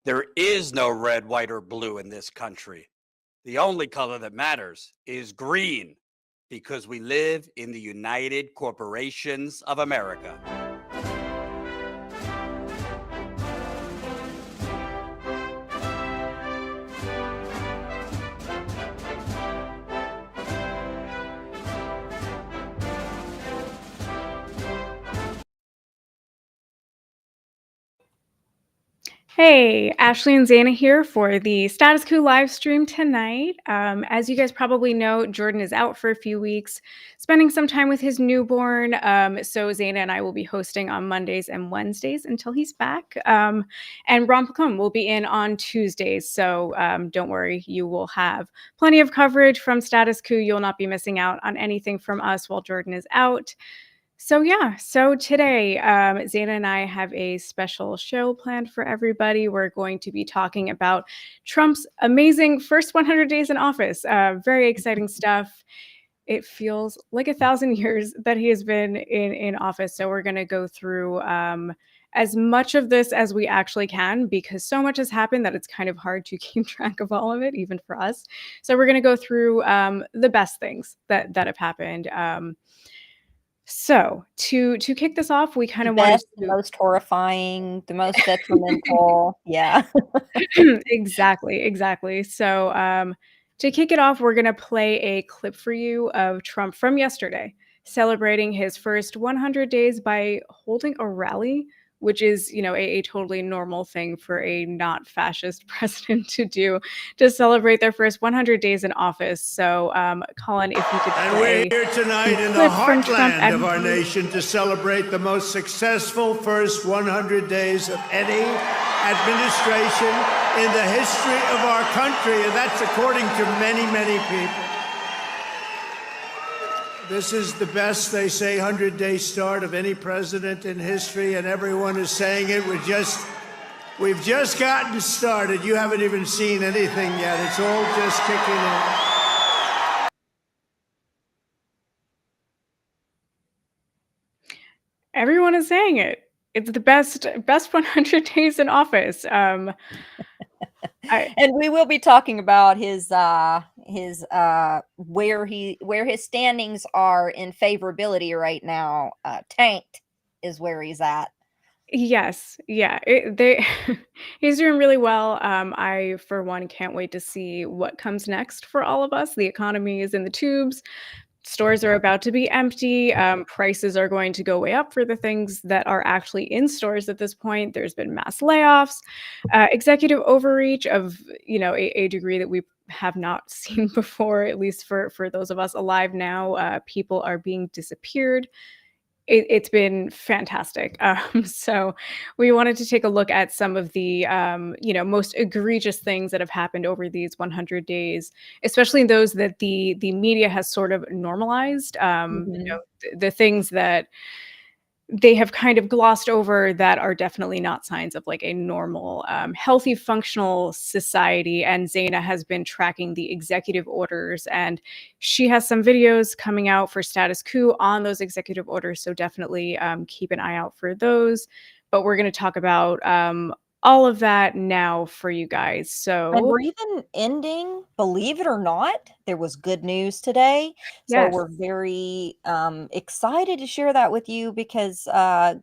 There is no red, white, or blue in this country. The only color that matters is green because we live in the United Corporations of America. Hey, Ashley and Zaina here for the Status Coup live stream tonight. As you guys probably know, Jordan is out for a few weeks, spending some time with his newborn. So Zaina and I will be hosting on Mondays and Wednesdays until he's back. And Ron Pacone will be in on Tuesdays. So don't worry, you will have plenty of coverage from Status Coup. You'll not be missing out on anything from us while Jordan is out. So today, Zaina and I have a special show planned for everybody. We're going to be talking about Trump's amazing first 100 days in office. Very exciting stuff. It feels like 1,000 years that he has been in office. So we're going to go through as much of this as we actually can, because so much has happened that it's kind of hard to keep track of all of it, even for us. So we're going to go through the best things that have happened. So to kick this off, we kind The of wanted best, the most horrifying, the most detrimental. Yeah. Exactly. So to kick it off, we're going to play a clip for you of Trump from yesterday, celebrating his first 100 days by holding a rally, which is, a totally normal thing for a not fascist president to do, to celebrate their first 100 days in office. So, Colin, if you could play. And we're here tonight in the heartland of our nation to celebrate the most successful first 100 days of any administration in the history of our country, and that's according to many, many people. This is the best, they say, 100-day start of any president in history, and everyone is saying it. We've just gotten started. You haven't even seen anything yet. It's all just kicking in. Everyone is saying it. It's the best 100 days in office. And we will be talking about his where his standings are in favorability right now. Tanked is where he's at. Yes, yeah, he's doing really well. I, for one, can't wait to see what comes next for all of us. The economy is in the tubes. Stores are about to be empty. Prices are going to go way up for the things that are actually in stores at this point. There's been mass layoffs, executive overreach of, a degree that we have not seen before, at least for those of us alive now. People are being disappeared. It's been fantastic. So we wanted to take a look at some of the, most egregious things that have happened over these 100 days, especially those that the media has sort of normalized. The things that they have kind of glossed over that are definitely not signs of like a normal, healthy, functional society. And Zaina has been tracking the executive orders, and she has some videos coming out for Status Coup on those executive orders. So definitely keep an eye out for those. But we're going to talk about all of that now for you guys. So And we're even ending, believe it or not, there was good news today. So yes. we're very excited to share that with you, because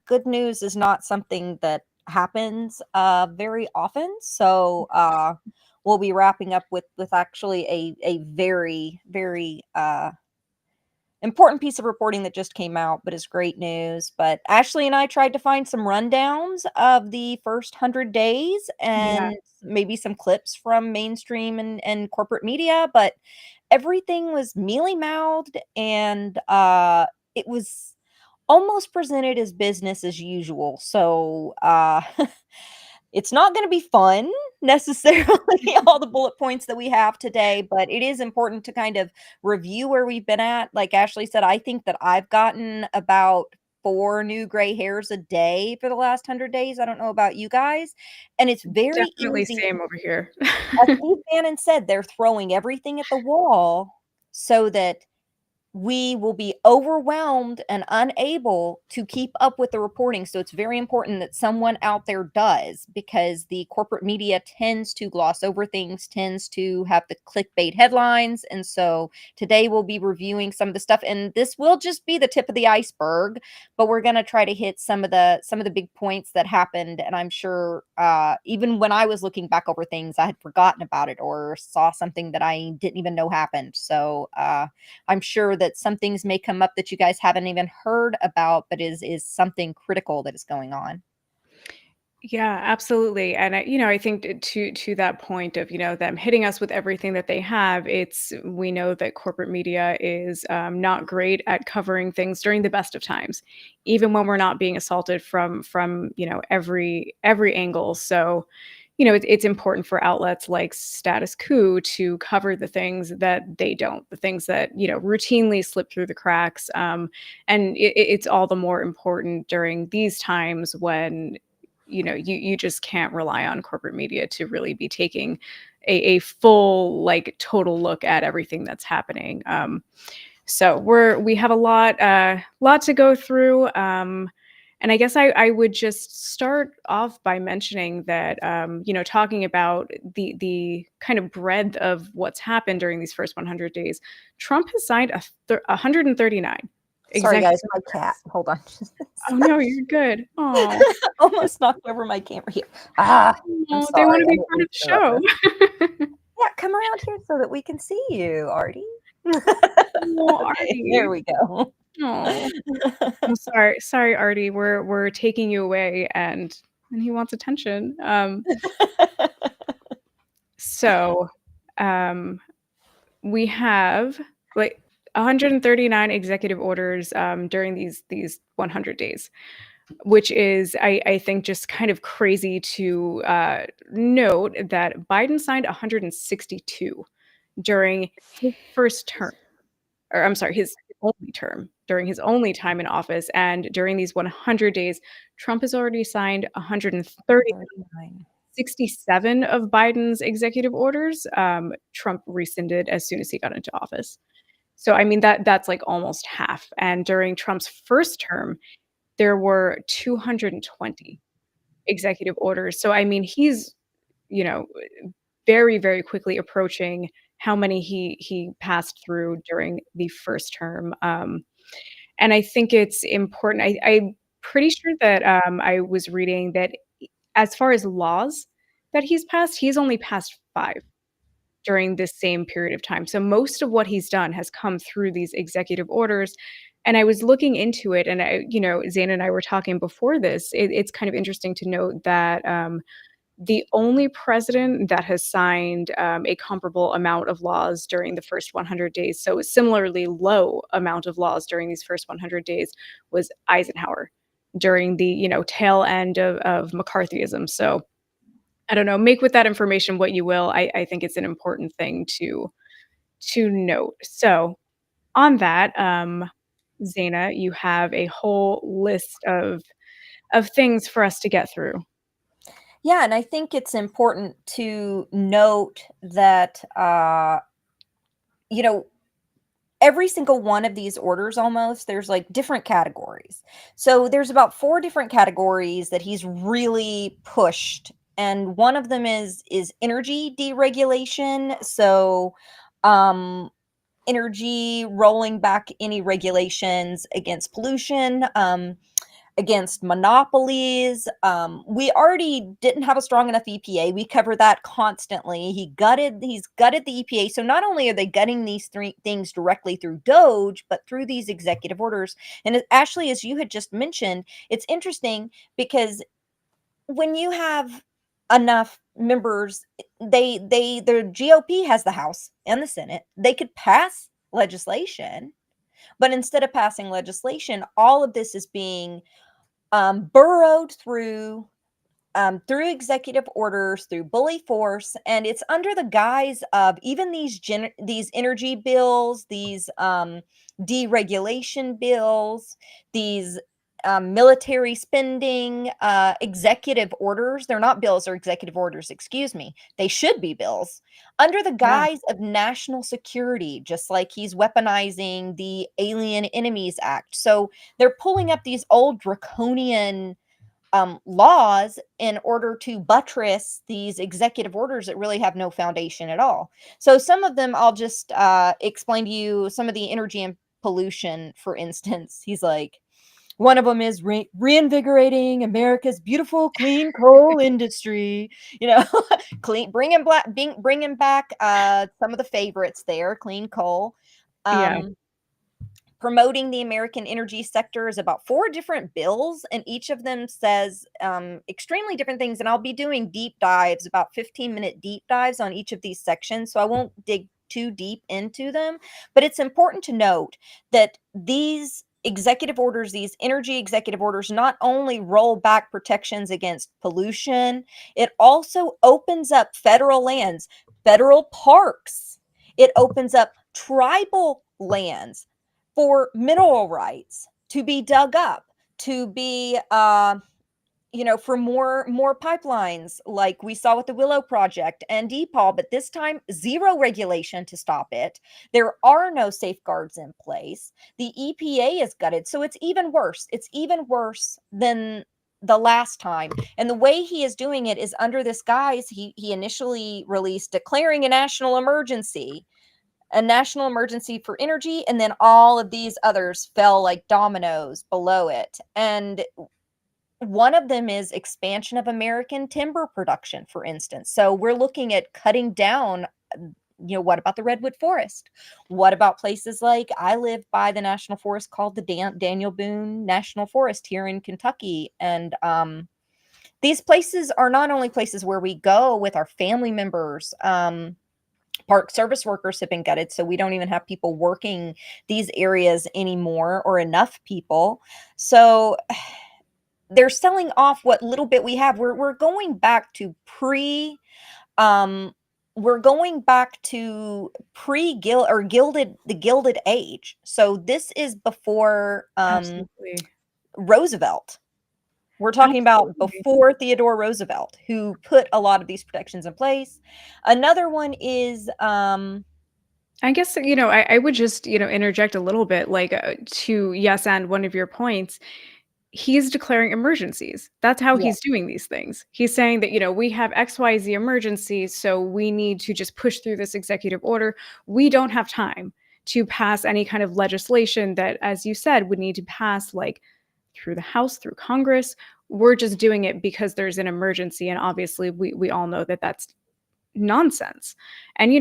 good news is not something that happens very often. So we'll be wrapping up with actually a very, very important piece of reporting that just came out, but is great news. But Ashley and I tried to find some rundowns of the first 100 days and maybe some clips from mainstream and corporate media, but everything was mealy-mouthed, and it was almost presented as business as usual. So it's not going to be fun necessarily, all the bullet points that we have today, but it is important to kind of review where we've been at. Like Ashley said, I think that I've gotten about 4 new gray hairs a day for the last 100 days. I don't know about you guys. And it's very Definitely easy. same over here. As Steve Bannon said, they're throwing everything at the wall so that we will be overwhelmed and unable to keep up with the reporting. So it's very important that someone out there does, because the corporate media tends to gloss over things, tends to have the clickbait headlines. And so today we'll be reviewing some of the stuff, and this will just be the tip of the iceberg, but we're going to try to hit some of the big points that happened. And I'm sure even when I was looking back over things, I had forgotten about it or saw something that I didn't even know happened. So I'm sure that some things may come up that you guys haven't even heard about, but is something critical that is going on. Yeah, absolutely. And I think to that point of, them hitting us with everything that they have, we know that corporate media is not great at covering things during the best of times, even when we're not being assaulted from every angle. So, it's important for outlets like Status Coup to cover the things that they don't, the things that routinely slip through the cracks. And it's all the more important during these times when you just can't rely on corporate media to really be taking a full, like, total look at everything that's happening. So we have a lot to go through. And I guess I would just start off by mentioning that, talking about the kind of breadth of what's happened during these first 100 days. Trump has signed 139 Sorry, executive. guys, my cat. Hold on. Oh no, you're good. Oh, Almost knocked over my camera here. I'm they want sorry. to be part of the show. Yeah, come around here so that we can see you, Artie. Oh, Okay, Artie. there we go. Oh, I'm sorry, Artie. We're taking you away, and he wants attention. So, we have like 139 executive orders during these 100 days, which is, I think, just kind of crazy to note that Biden signed 162 during his first term, or I'm sorry, his only term, during his only time in office. And during these 100 days, Trump has already signed 130. 67 of Biden's executive orders, Trump rescinded as soon as he got into office. So, I mean, that's like almost half. And during Trump's first term, there were 220 executive orders. So, I mean, he's, you know, very, very quickly approaching how many he passed through during the first term. And I think it's important. I'm pretty sure that I was reading that as far as laws that he's passed, he's only passed 5 during this same period of time. So most of what he's done has come through these executive orders. And I was looking into it, and Zayn and I were talking before this. It's kind of interesting to note that the only president that has signed a comparable amount of laws during the first 100 days, so a similarly low amount of laws during these first 100 days, was Eisenhower during the tail end of McCarthyism. So I don't know, make with that information what you will. I think it's an important thing to note. So on that, Zaina, you have a whole list of things for us to get through. Yeah, and I think it's important to note that, every single one of these orders, almost, there's like different categories. So there's about 4 different categories that he's really pushed. And one of them is energy deregulation. So, energy, rolling back any regulations against pollution, against monopolies. We already didn't have a strong enough EPA. We cover that constantly. He's gutted the EPA. So not only are they gutting these 3 things directly through DOGE, but through these executive orders. And Ashley, as you had just mentioned, it's interesting because when you have enough members, the GOP has the House and the Senate. They could pass legislation, but instead of passing legislation, all of this is being burrowed through executive orders, through bully force, and it's under the guise of even these energy bills, these deregulation bills, these military spending, executive orders. They're not bills or executive orders, excuse me. They should be bills under the guise of national security, just like he's weaponizing the Alien Enemies Act. So they're pulling up these old draconian laws in order to buttress these executive orders that really have no foundation at all. So some of them, I'll just explain to you some of the energy and pollution, for instance. He's like, one of them is reinvigorating America's beautiful clean coal industry. Clean, bringing back some of the favorites there. Clean coal. Promoting the American energy sector is about 4 different bills, and each of them says extremely different things. And I'll be doing deep dives, about 15-minute deep dives on each of these sections, so I won't dig too deep into them. But it's important to note that these executive orders, these energy executive orders, not only roll back protections against pollution, it also opens up federal lands, federal parks. It opens up tribal lands for mineral rights to be dug up, to be, for more pipelines, like we saw with the Willow Project and DePaul, but this time zero regulation to stop it. There are no safeguards in place. The EPA is gutted, so it's even worse. It's even worse than the last time. And the way he is doing it is under this guise. He initially released declaring a national emergency for energy, and then all of these others fell like dominoes below it. And one of them is expansion of American timber production, for instance. So we're looking at cutting down, what about the redwood forest? What about places like, I live by the national forest called the Daniel Boone National Forest here in Kentucky. And these places are not only places where we go with our family members. Park service workers have been gutted, so we don't even have people working these areas anymore, or enough people. So they're selling off what little bit we have. We're going back to the Gilded Age. So this is before Roosevelt. We're talking about before Theodore Roosevelt, who put a lot of these protections in place. Another one is, I guess, I would just, interject a little bit, like and one of your points. He's declaring emergencies. That's how he's doing these things. He's saying that, we have XYZ emergencies, so we need to just push through this executive order. We don't have time to pass any kind of legislation that, as you said, would need to pass like through the House, through Congress. We're just doing it because there's an emergency. And obviously we all know that that's nonsense. And,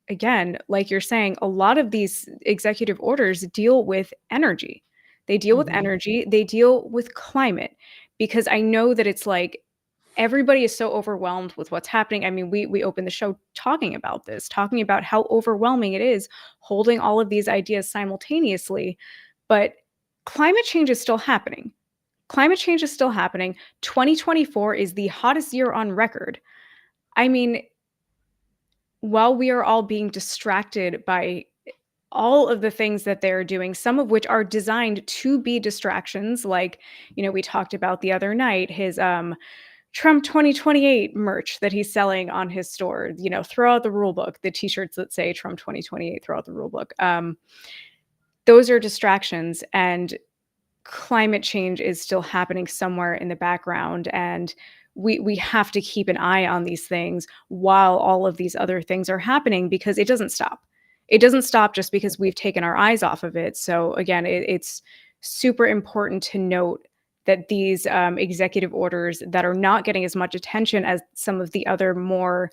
again, like you're saying, a lot of these executive orders deal with energy. They deal with energy. They deal with climate, because I know that it's like everybody is so overwhelmed with what's happening. I mean, we opened the show talking about this, talking about how overwhelming it is holding all of these ideas simultaneously. But climate change is still happening. 2024 is the hottest year on record. I mean, while we are all being distracted by all of the things that they're doing, some of which are designed to be distractions, like, we talked about the other night, his Trump 2028 merch that he's selling on his store, throw out the rule book, the t-shirts that say Trump 2028, throw out the rule book. Those are distractions, and climate change is still happening somewhere in the background. And we have to keep an eye on these things while all of these other things are happening, because it doesn't stop. It doesn't stop just because we've taken our eyes off of it. So again, it's super important to note that these executive orders that are not getting as much attention as some of the other more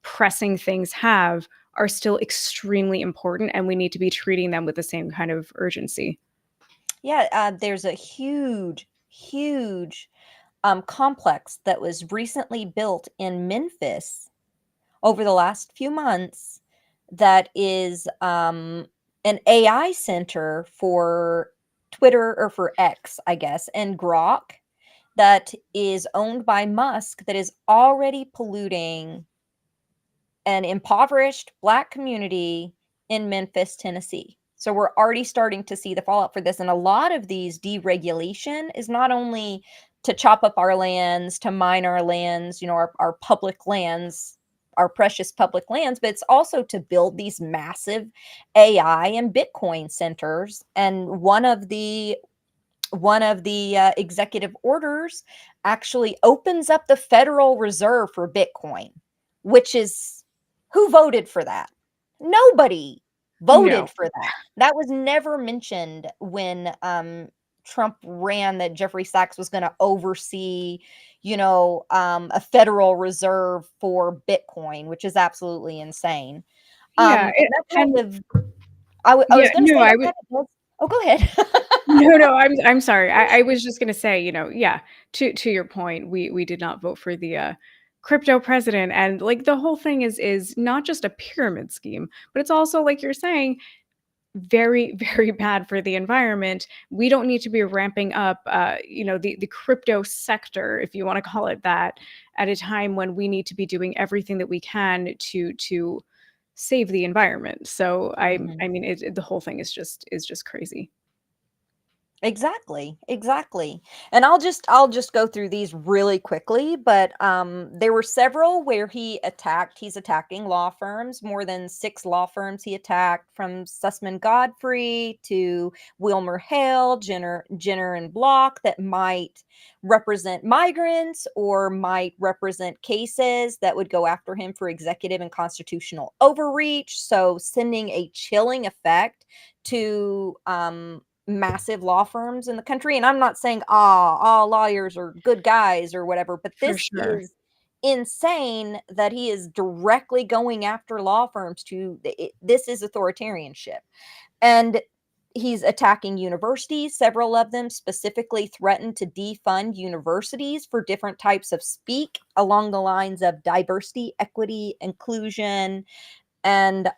pressing things have are still extremely important, and we need to be treating them with the same kind of urgency. Yeah, there's a huge complex that was recently built in Memphis over the last few months that is an AI center for Twitter, or for X, I guess, and Grok, that is owned by Musk, that is already polluting an impoverished Black community in Memphis, Tennessee. So we're already starting to see the fallout for this. And a lot of these deregulation is not only to chop up our lands, to mine our lands, our public lands, our precious public lands, but it's also to build these massive AI and Bitcoin centers. And one of the executive orders actually opens up the Federal Reserve for Bitcoin, which is, who voted for that? Nobody voted No. for that. That was never mentioned when Trump ran, that Jeffrey Sachs was going to oversee, a Federal Reserve for Bitcoin, which is absolutely insane. Yeah, And that kind of, I yeah, was going to no, say I that would. kind of, oh, go ahead. No, I'm sorry. I was just gonna say, yeah, to your point, we did not vote for the crypto president, and like the whole thing is not just a pyramid scheme, but it's also, like you're saying, very, very bad for the environment. We don't need to be ramping up the crypto sector, if you want to call it that, at a time when we need to be doing everything that we can to save the environment. So I mean the whole thing is just crazy. Exactly, exactly. And I'll just go through these really quickly, but there were several where he's attacking law firms, more than 6 law firms he attacked, from Sussman Godfrey to Wilmer Hale, Jenner and Block, that might represent migrants or might represent cases that would go after him for executive and constitutional overreach. So sending a chilling effect to massive law firms in the country. And I'm not saying all lawyers are good guys or whatever, but For this sure. is insane that he is directly going after law firms. This is authoritarianship. And he's attacking universities. Several of them specifically threatened to defund universities for different types of speak along the lines of diversity, equity, inclusion. And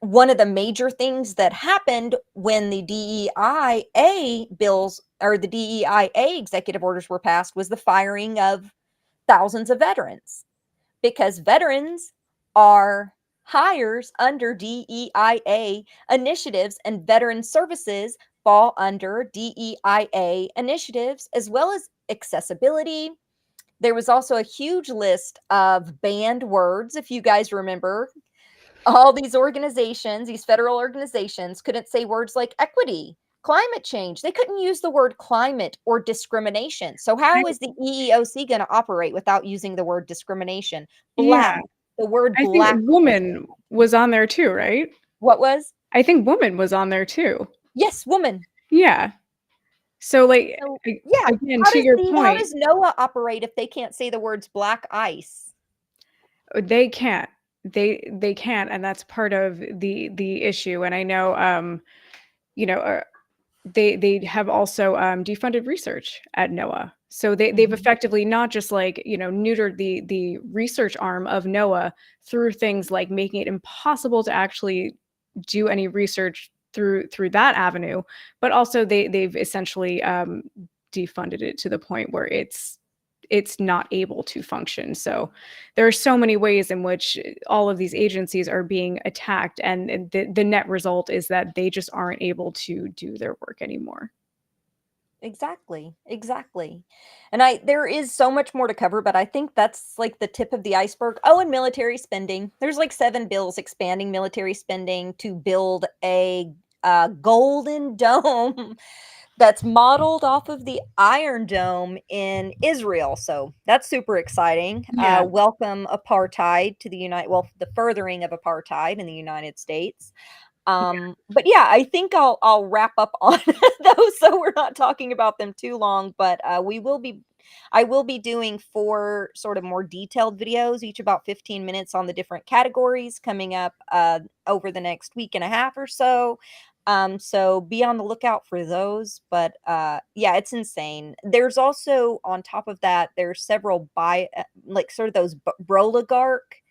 one of the major things that happened when the DEIA bills, or the DEIA executive orders, were passed was the firing of thousands of veterans, because veterans are hires under DEIA initiatives, and veteran services fall under DEIA initiatives, as well as accessibility. There was also a huge list of banned words, if you guys remember. All these organizations, these federal organizations, couldn't say words like equity, climate change. They couldn't use the word climate or discrimination. So how is the EEOC going to operate without using the word discrimination? Yeah, Black, the word I think black. woman was on there too, right? What was? I think woman was on there too. Yes, woman. Yeah. So like So yeah, again, to your how point, does NOAA operate if they can't say the words black ice? they can't. They can't, and that's part of the issue. And I know you know, uh, they have also defunded research at NOAA. So they've effectively not just like, neutered the research arm of NOAA through things like making it impossible to actually do any research through that avenue, but also they've essentially defunded it to the point where it's not able to function. So there are so many ways in which all of these agencies are being attacked, and the net result is that they just aren't able to do their work anymore. Exactly, exactly. And there is so much more to cover, but I think that's like the tip of the iceberg. Oh, and military spending. There's like 7 bills expanding military spending to build a golden dome that's modeled off of the Iron Dome in Israel. So that's super exciting. Yeah. Welcome apartheid to the the furthering of apartheid in the United States. But yeah, I think I'll wrap up on those, so we're not talking about them too long. But I will be doing 4 sort of more detailed videos, each about 15 minutes, on the different categories coming up over the next week and a half or so. So be on the lookout for those. But yeah, it's insane. There's also, on top of that, there's several like sort of those broligarch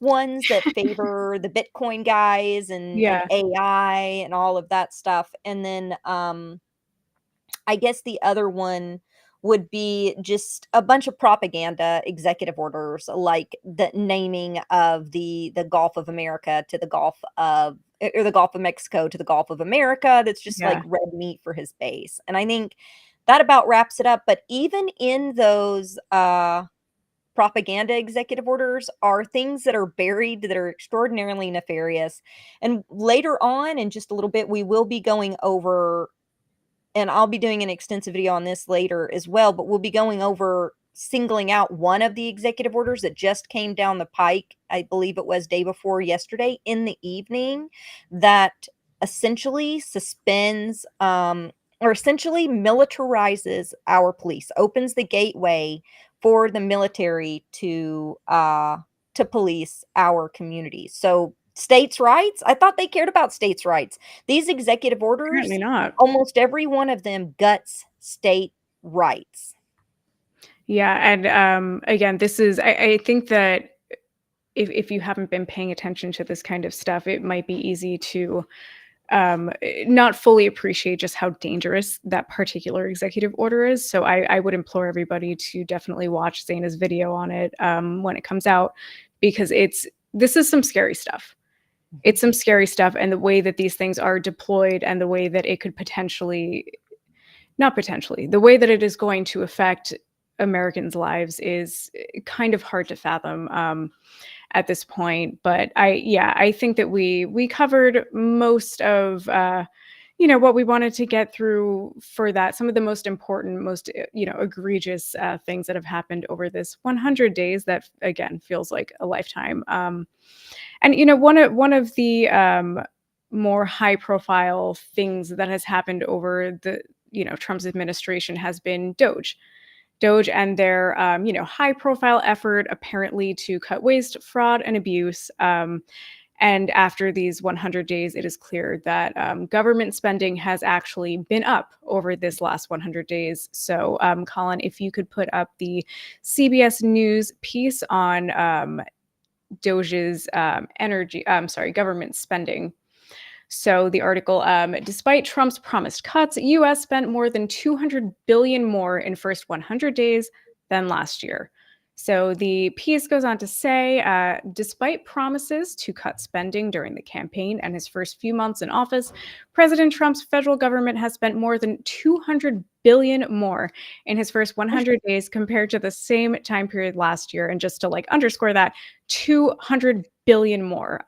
ones that favor the Bitcoin guys and Yeah. AI and all of that stuff. And then I guess the other one would be just a bunch of propaganda executive orders, like the naming of the Gulf of America to the Gulf of or the Gulf of Mexico to the Gulf of America. That's just like Yeah. red meat for his base. And I think that about wraps it up. But even in those propaganda executive orders are things that are buried that are extraordinarily nefarious. And later on, in just a little bit, we will be going over, and I'll be doing an extensive video on this later as well, but we'll be going over singling out one of the executive orders that just came down the pike. I believe it was day before yesterday in the evening, that essentially suspends or essentially militarizes our police, opens the gateway for the military to police our communities. So states' rights, I thought they cared about states' rights. These executive orders, Apparently not. almost every one of them guts state rights. Yeah, and again, this is I think that if you haven't been paying attention to this kind of stuff, it might be easy to not fully appreciate just how dangerous that particular executive order is. So I would implore everybody to definitely watch Zaina's video on it when it comes out, because this is some scary stuff. It's some scary stuff, and the way that these things are deployed and the way that it could the way that it is going to affect Americans' lives is kind of hard to fathom at this point. But I think that we covered most of what we wanted to get through for that. Some of the most important, most egregious things that have happened over this 100 days that again feels like a lifetime. And one of the more high profile things that has happened over the Trump's administration has been Doge and their high profile effort apparently to cut waste, fraud, and abuse. And after these 100 days, it is clear that government spending has actually been up over this last 100 days. So, Colin, if you could put up the CBS News piece on Doge's government spending. So the article, despite Trump's promised cuts, U.S. spent more than $200 billion more in first 100 days than last year. So the piece goes on to say, despite promises to cut spending during the campaign and his first few months in office, President Trump's federal government has spent more than $200 billion more in his first 100 days compared to the same time period last year. And just to underscore that, $200 billion more.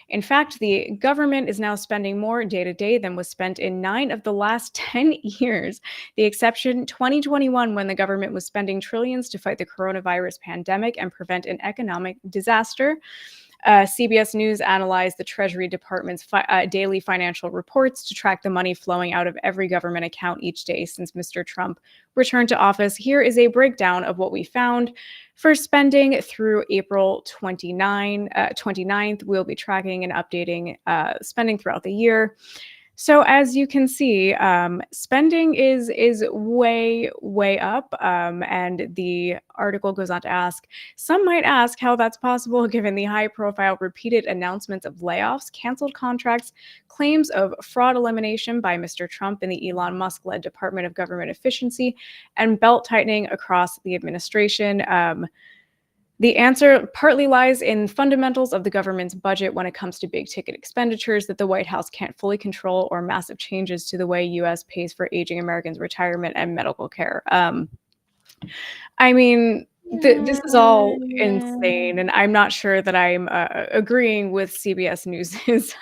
In fact, the government is now spending more day to day than was spent in 9 of the last 10 years. The exception, 2021, when the government was spending trillions to fight the coronavirus pandemic and prevent an economic disaster. CBS News analyzed the Treasury Department's daily financial reports to track the money flowing out of every government account each day since Mr. Trump returned to office. Here is a breakdown of what we found. For spending through April 29th, we'll be tracking and updating spending throughout the year. So as you can see, spending is way, way up. And the article goes on to ask, some might ask how that's possible given the high-profile repeated announcements of layoffs, canceled contracts, claims of fraud elimination by Mr. Trump in the Elon Musk-led Department of Government Efficiency, and belt-tightening across the administration. The answer partly lies in fundamentals of the government's budget when it comes to big ticket expenditures that the White House can't fully control, or massive changes to the way U.S. pays for aging Americans' retirement and medical care. This is all insane, and I'm not sure that I'm agreeing with CBS News's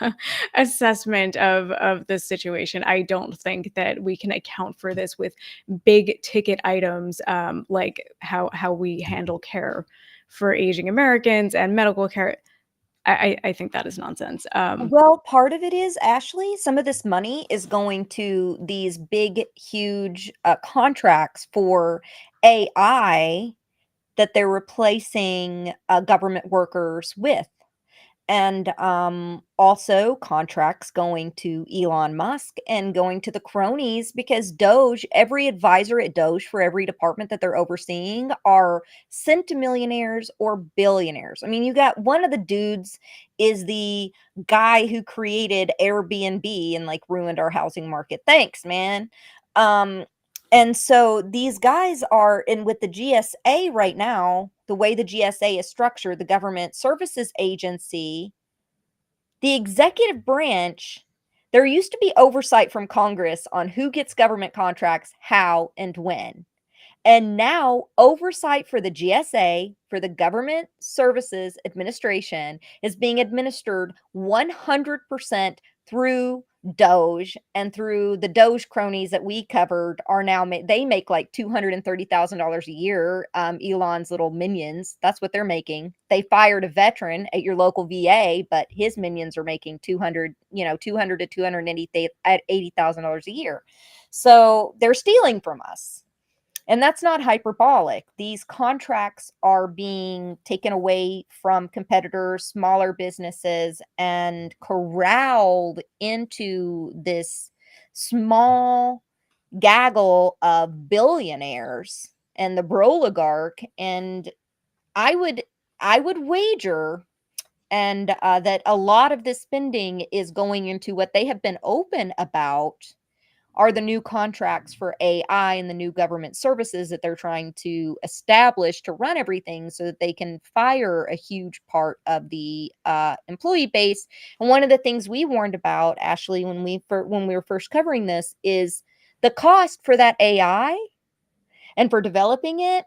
assessment of the situation. I don't think that we can account for this with big ticket items like how we handle care for aging Americans and medical care. I think that is nonsense. Well, part of it is, Ashley, some of this money is going to these big, huge contracts for AI that they're replacing government workers with. And also contracts going to Elon Musk and going to the cronies, because Doge, every advisor at Doge for every department that they're overseeing are centimillionaires or billionaires. I mean, you got one of the dudes is the guy who created Airbnb and ruined our housing market. Thanks, man. And And so these guys are in with the GSA right now, the way the GSA is structured, the Government Services Agency, the executive branch, there used to be oversight from Congress on who gets government contracts, how, and when. And now oversight for the GSA, for the Government Services Administration, is being administered 100% through Doge, and through the Doge cronies that we covered are now they make like $230,000 a year. Elon's little minions, that's what they're making. They fired a veteran at your local VA, but his minions are making $200 to $280,000 a year. So they're stealing from us. And that's not hyperbolic. These contracts are being taken away from competitors, smaller businesses, and corralled into this small gaggle of billionaires and the broligarch. And I would wager and that a lot of this spending is going into what they have been open about are the new contracts for AI and the new government services that they're trying to establish to run everything so that they can fire a huge part of the employee base. And one of the things we warned about, Ashley, when we were first covering this, is the cost for that AI and for developing it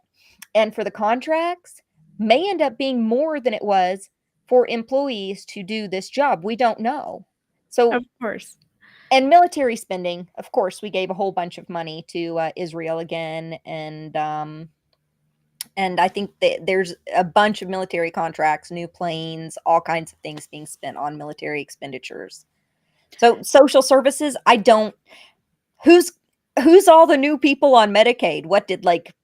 and for the contracts may end up being more than it was for employees to do this job. We don't know. So, of course. And military spending, of course, we gave a whole bunch of money to Israel again, and I think that there's a bunch of military contracts, new planes, all kinds of things being spent on military expenditures. So social services, I don't. Who's all the new people on Medicaid? What did like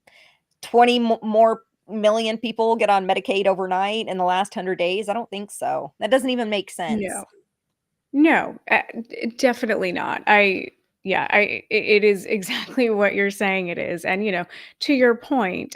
20 more million people get on Medicaid overnight in the last 100 days? I don't think so. That doesn't even make sense. No, definitely not. It is exactly what you're saying it is. And, to your point,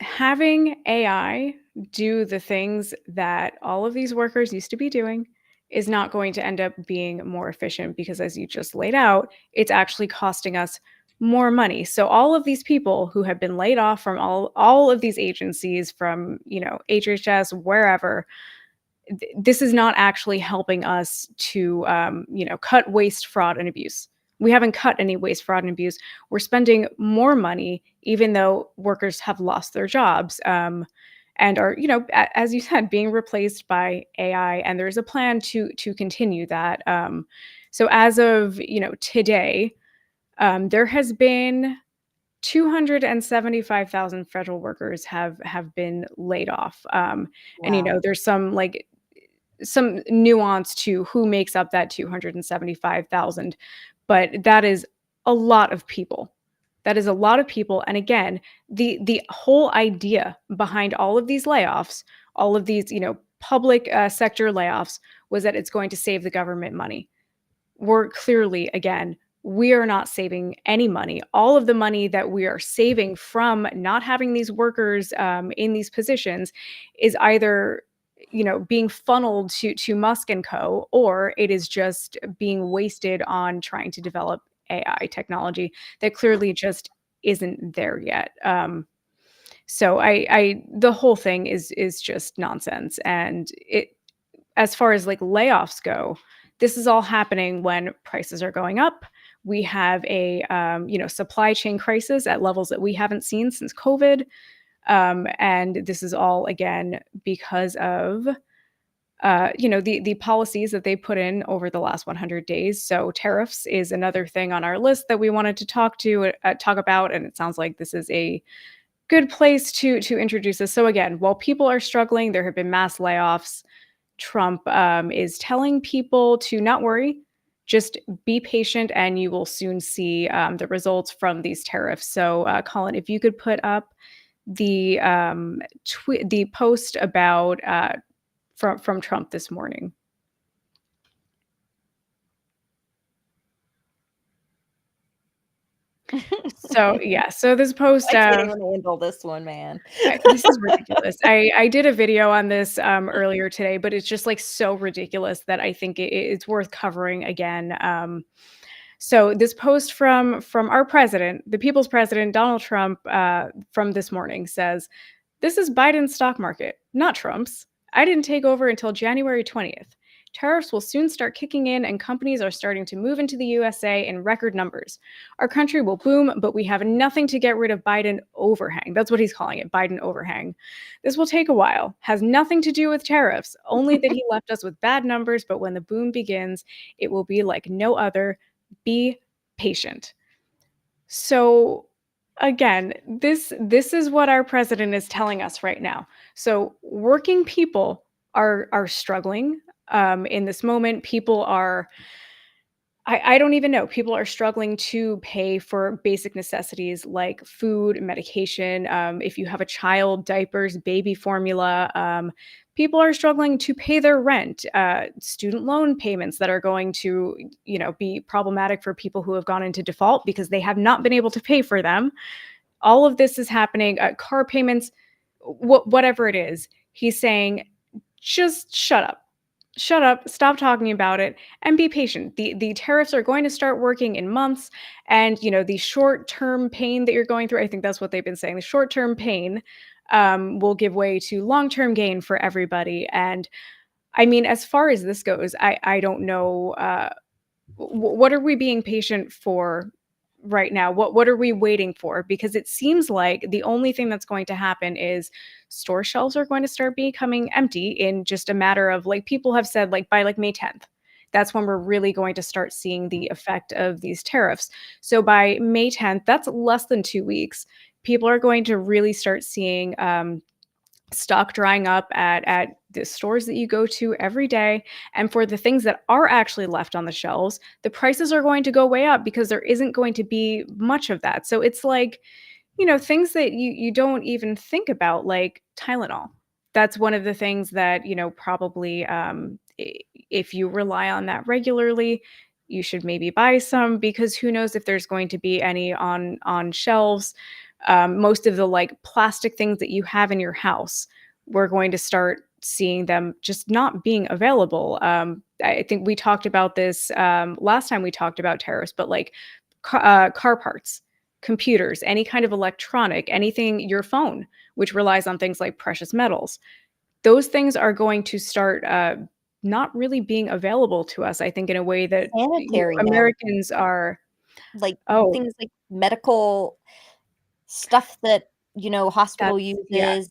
having AI do the things that all of these workers used to be doing is not going to end up being more efficient because, as you just laid out, it's actually costing us more money. So all of these people who have been laid off from all of these agencies, from, HHS, wherever, this is not actually helping us to, cut waste, fraud, and abuse. We haven't cut any waste, fraud, and abuse. We're spending more money, even though workers have lost their jobs and are, as you said, being replaced by AI. And there's a plan to continue that. So as of, today, there has been 275,000 federal workers have been laid off. And, there's some nuance to who makes up that 275,000, but that is a lot of people. That is a lot of people. And again, the whole idea behind all of these layoffs, all of these, public sector layoffs, was that it's going to save the government money. We're clearly, again, we are not saving any money. All of the money that we are saving from not having these workers in these positions is either being funneled to Musk and co, or it is just being wasted on trying to develop AI technology that clearly just isn't there yet. So the whole thing is just nonsense. And as far as like layoffs go, this is all happening when prices are going up. We have a supply chain crisis at levels that we haven't seen since COVID. And this is all, again, because of, the policies that they put in over the last 100 days. So tariffs is another thing on our list that we wanted to talk about. And it sounds like this is a good place to introduce this. So again, while people are struggling, there have been mass layoffs. Trump is telling people to not worry, just be patient, and you will soon see the results from these tariffs. So Colin, if you could put up the post about from Trump this morning. So this post. I can't even handle this one, man. This is ridiculous. I did a video on this earlier today, but it's just like so ridiculous that I think it's worth covering again. So this post from our president, the people's president, Donald Trump, from this morning says, "This is Biden's stock market, not Trump's. I didn't take over until January 20th. Tariffs will soon start kicking in and companies are starting to move into the USA in record numbers. Our country will boom, but we have nothing to get rid of Biden overhang." That's what he's calling it, Biden overhang. "This will take a while. Has nothing to do with tariffs, only that he left us with bad numbers, but when the boom begins, it will be like no other. Be patient." So again, this is what our president is telling us right now. So working people are struggling in this moment. People are, I don't even know. People are struggling to pay for basic necessities like food, medication. If you have a child, diapers, baby formula. People are struggling to pay their rent, student loan payments that are going to, be problematic for people who have gone into default because they have not been able to pay for them. All of this is happening. Car payments, whatever it is. He's saying, just shut up. Shut up, stop talking about it, and be patient. The tariffs are going to start working in months, and the short-term pain that you're going through, I think that's what they've been saying, the short-term pain will give way to long-term gain for everybody. And I mean, as far as this goes, I don't know, what are we being patient for right now? What are we waiting for? Because it seems like the only thing that's going to happen is store shelves are going to start becoming empty in just a matter of, like, people have said, like, by like May 10th. That's when we're really going to start seeing the effect of these tariffs. So by May 10th, that's less than 2 weeks. People are going to really start seeing stock drying up at the stores that you go to every day. And for the things that are actually left on the shelves, the prices are going to go way up because there isn't going to be much of that. So it's like, things that you don't even think about, like Tylenol. That's one of the things that, probably, if you rely on that regularly, you should maybe buy some, because who knows if there's going to be any on shelves. Most of the, like, plastic things that you have in your house, we're going to start seeing them just not being available. I think we talked about this last time we talked about tariffs, but like car parts, computers, any kind of electronic, anything, your phone, which relies on things like precious metals, those things are going to start not really being available to us, I think, in a way that Sanitary Americans are. like Oh, things like medical stuff that hospital that's, yeah, uses,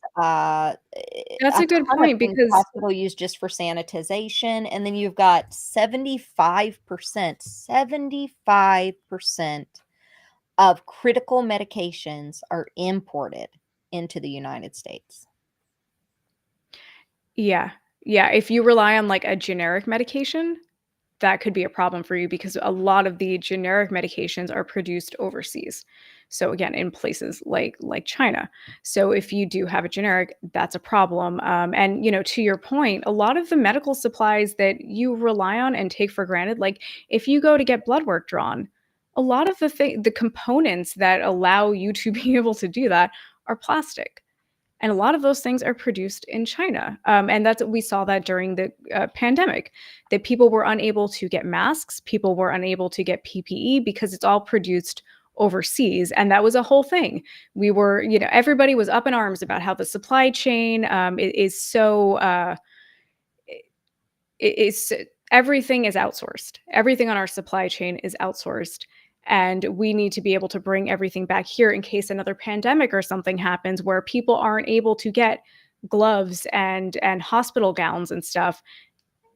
that's a a good ton of point things because hospital use just for sanitization, and then you've got 75% of critical medications are imported into the United States. yeah. Yeah, if you rely on, like, a generic medication, that could be a problem for you because a lot of the generic medications are produced overseas. So again, in places like China. So if you do have a generic, that's a problem. And to your point, a lot of the medical supplies that you rely on and take for granted, like if you go to get blood work drawn, a lot of the components that allow you to be able to do that are plastic. And a lot of those things are produced in China. And we saw that during the pandemic, that people were unable to get masks, people were unable to get PPE because it's all produced overseas. And that was a whole thing. We were, everybody was up in arms about how the supply chain is so, is everything is outsourced. Everything on our supply chain is outsourced. And we need to be able to bring everything back here in case another pandemic or something happens where people aren't able to get gloves and hospital gowns and stuff.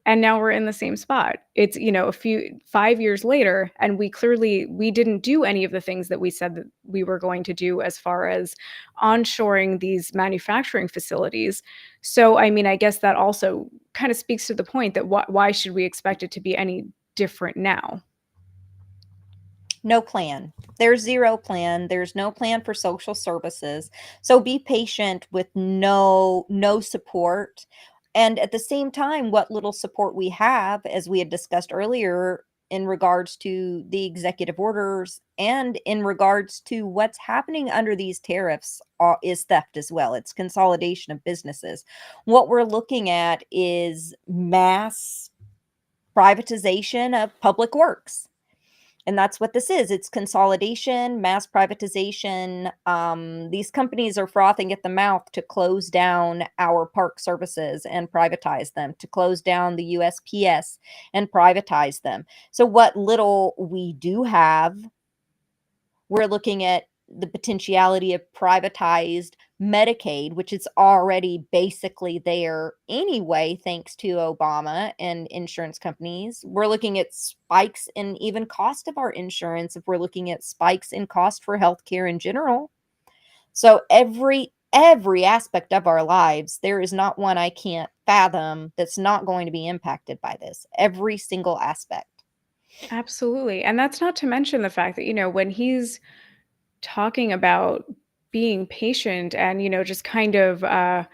And now we're in the same spot. It's, 5 years later, and we didn't do any of the things that we said that we were going to do as far as onshoring these manufacturing facilities. So, I mean, I guess that also kind of speaks to the point that why should we expect it to be any different now? No plan. There's zero plan. There's no plan for social services. So be patient with no support. And at the same time, what little support we have, as we had discussed earlier, in regards to the executive orders and in regards to what's happening under these tariffs, is theft as well. It's consolidation of businesses. What we're looking at is mass privatization of public works. And that's what this is. It's consolidation, mass privatization. These companies are frothing at the mouth to close down our park services and privatize them, to close down the USPS and privatize them. So what little we do have, we're looking at the potentiality of privatized Medicaid, which is already basically there anyway, thanks to Obama and insurance companies. We're looking at spikes in even cost of our insurance if we're looking at spikes in cost for healthcare in general. So every aspect of our lives, there is not one I can't fathom that's not going to be impacted by this. Every single aspect. Absolutely. And that's not to mention the fact that, when he's talking about being patient and, just kind of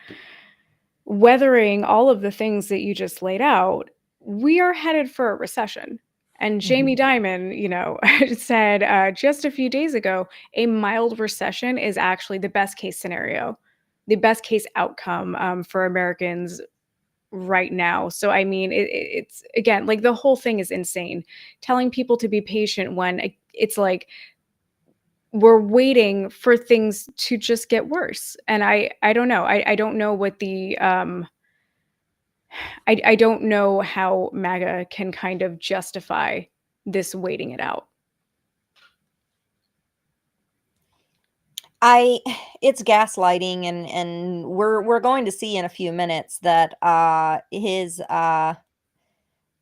weathering all of the things that you just laid out, we are headed for a recession. And Jamie Dimon, said just a few days ago, a mild recession is actually the best case scenario, the best case outcome for Americans right now. So, I mean, it's again, like the whole thing is insane. Telling people to be patient when it's like we're waiting for things to just get worse. And I don't know. I don't know what the I don't know how MAGA can kind of justify this waiting it out. It's gaslighting, and we're going to see in a few minutes that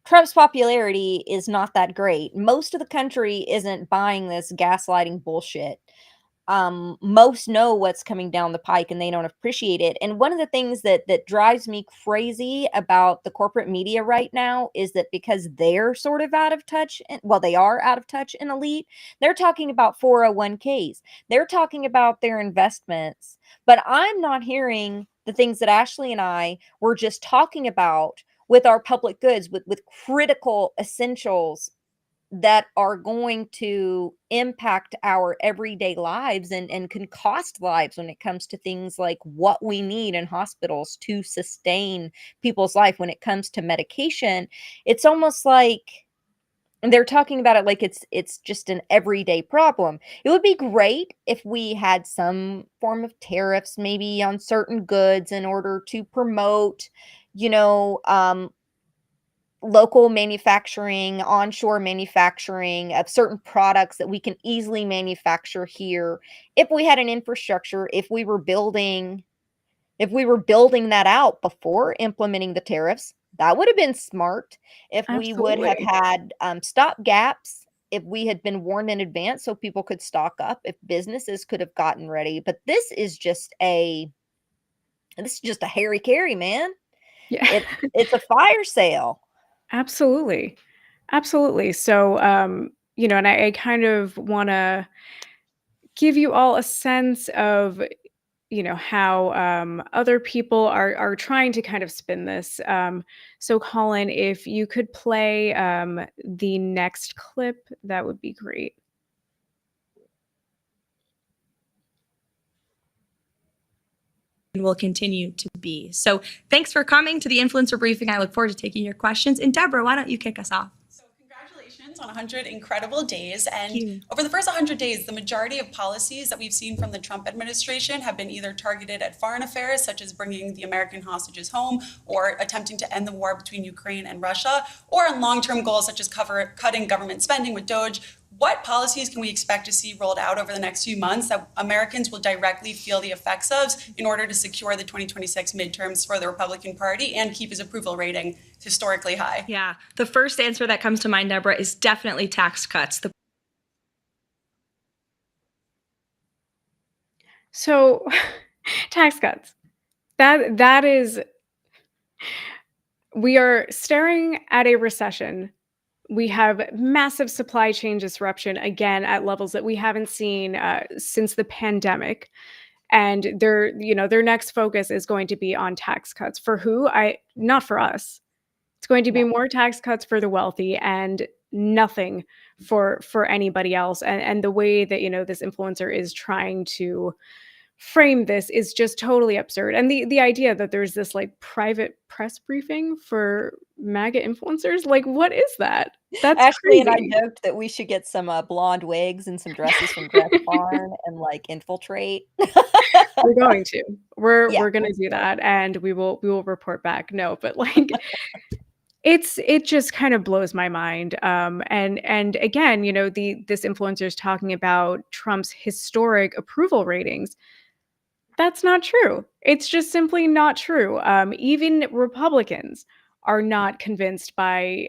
Trump's popularity is not that great. Most of the country isn't buying this gaslighting bullshit. Most know what's coming down the pike and they don't appreciate it. And one of the things that drives me crazy about the corporate media right now is that because they're sort of out of touch, and well, they are out of touch in elite, they're talking about 401ks. They're talking about their investments, but I'm not hearing the things that Ashley and I were just talking about with our public goods, with critical essentials that are going to impact our everyday lives and can cost lives when it comes to things like what we need in hospitals to sustain people's life. When it comes to medication, it's almost like, and they're talking about it like it's just an everyday problem. It would be great if we had some form of tariffs maybe on certain goods in order to promote, local manufacturing, onshore manufacturing of certain products that we can easily manufacture here. If we had an infrastructure, if we were building that out before implementing the tariffs, that would have been smart. If we would have had stop gaps, if we had been warned in advance so people could stock up, if businesses could have gotten ready. But this is just a Harry Carry, man. Yeah. It's a fire sale. Absolutely. Absolutely. So, and I kind of want to give you all a sense of, how other people are trying to kind of spin this. So, Colin, if you could play the next clip, that would be great. Will continue to be. So thanks for coming to the Influencer Briefing. I look forward to taking your questions. And Deborah, why don't you kick us off? So congratulations on 100 incredible days. And over the first 100 days, the majority of policies that we've seen from the Trump administration have been either targeted at foreign affairs, such as bringing the American hostages home, or attempting to end the war between Ukraine and Russia, or on long-term goals such as cutting government spending with DOGE. What policies can we expect to see rolled out over the next few months that Americans will directly feel the effects of in order to secure the 2026 midterms for the Republican Party and keep his approval rating historically high? Yeah, the first answer that comes to mind, Deborah, is definitely tax cuts. So, tax cuts. That is, we are staring at a recession. We have massive supply chain disruption, again, at levels that we haven't seen since the pandemic. And their next focus is going to be on tax cuts. For who? Not for us. It's going to be more tax cuts for the wealthy and nothing for anybody else. And the way that, this influencer is trying to frame this is just totally absurd. And the idea that there's this like private press briefing for MAGA influencers, like what is that? That's Ashley and I crazy. joked that we should get some blonde wigs and some dresses from Dress Barn and like infiltrate. We're going to. We're Yeah, we're gonna do that, and we will report back. No, but like it just kind of blows my mind. And again, this influencer is talking about Trump's historic approval ratings. That's not true. It's just simply not true. Even Republicans are not convinced by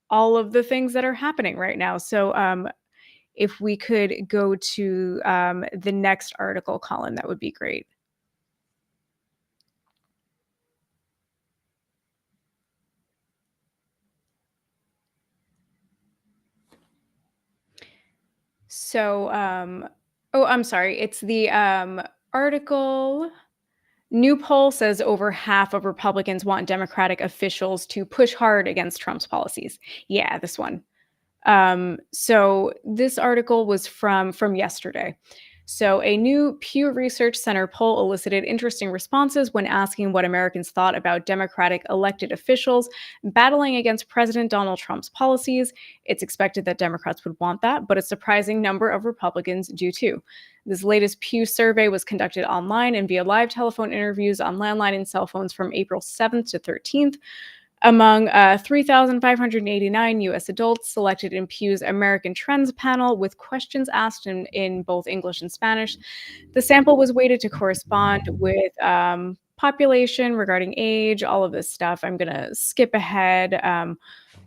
all of the things that are happening right now. So if we could go to the next article, Colin, that would be great. So, oh, I'm sorry. It's the article. New poll says over half of Republicans want Democratic officials to push hard against Trump's policies. Yeah, this one. So this article was from yesterday. So a new Pew Research Center poll elicited interesting responses when asking what Americans thought about Democratic elected officials battling against President Donald Trump's policies. It's expected that Democrats would want that, but a surprising number of Republicans do too. This latest Pew survey was conducted online and via live telephone interviews on landline and cell phones from April 7th to 13th. Among 3,589 U.S. adults selected in Pew's American Trends panel with questions asked in both English and Spanish, the sample was weighted to correspond with population regarding age, all of this stuff. I'm going to skip ahead.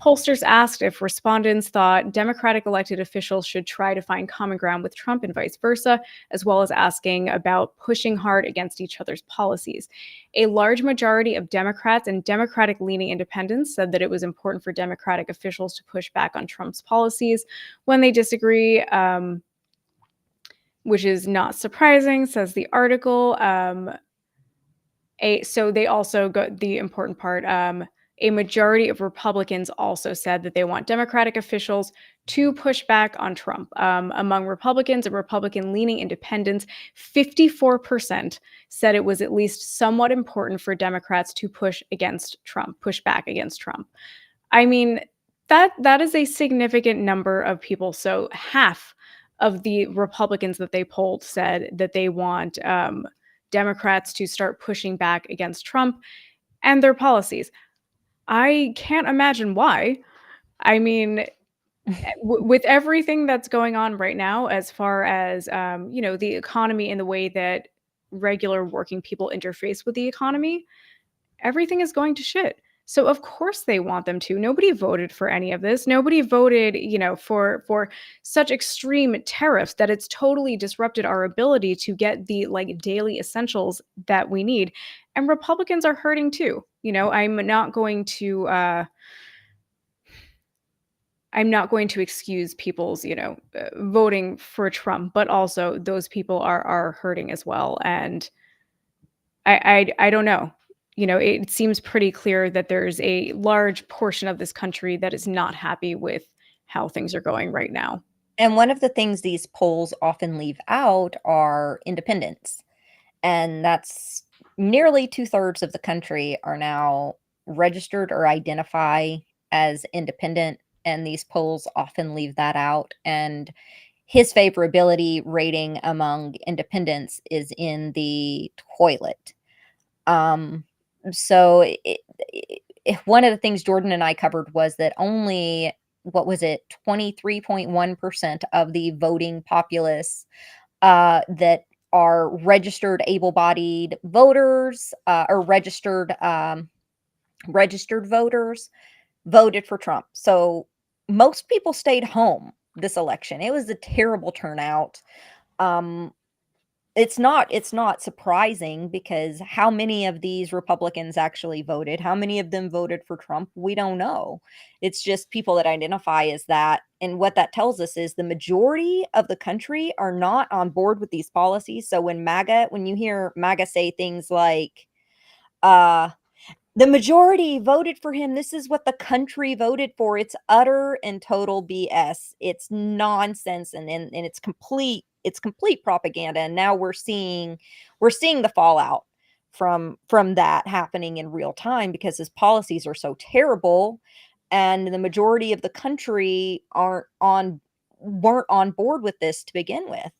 Pollsters asked if respondents thought Democratic elected officials should try to find common ground with Trump and vice versa, as well as asking about pushing hard against each other's policies. A large majority of Democrats and Democratic-leaning independents said that it was important for Democratic officials to push back on Trump's policies when they disagree, which is not surprising, says the article. So they also got the important part. A majority of Republicans also said that they want Democratic officials to push back on Trump. Among Republicans and Republican-leaning independents, 54% said it was at least somewhat important for Democrats to push back against Trump. I mean, that is a significant number of people. So half of the Republicans that they polled said that they want Democrats to start pushing back against Trump and their policies. I can't imagine why. I mean, with everything that's going on right now, as far as the economy and the way that regular working people interface with the economy, everything is going to shit. So of course they want them to. Nobody voted for any of this. Nobody voted, for such extreme tariffs that it's totally disrupted our ability to get the like daily essentials that we need. And Republicans are hurting too. I'm not going to excuse people's, voting for Trump, but also those people are hurting as well. And I don't know. It seems pretty clear that there's a large portion of this country that is not happy with how things are going right now. And one of the things these polls often leave out are independents. And that's nearly 2/3 of the country are now registered or identify as independent. And these polls often leave that out. And his favorability rating among independents is in the toilet. So one of the things Jordan and I covered was that only, 23.1% of the voting populace that are registered able-bodied voters or registered voters voted for Trump. So most people stayed home this election. It was a terrible turnout. It's not surprising because how many of these Republicans actually voted? How many of them voted for Trump? We don't know. It's just people that identify as that. And what that tells us is the majority of the country are not on board with these policies. So when you hear MAGA say things like, The majority voted for him. This is what the country voted for. It's utter and total BS. It's nonsense, and it's complete propaganda. And now we're seeing the fallout from that happening in real time because his policies are so terrible, and the majority of the country weren't on board with this to begin with.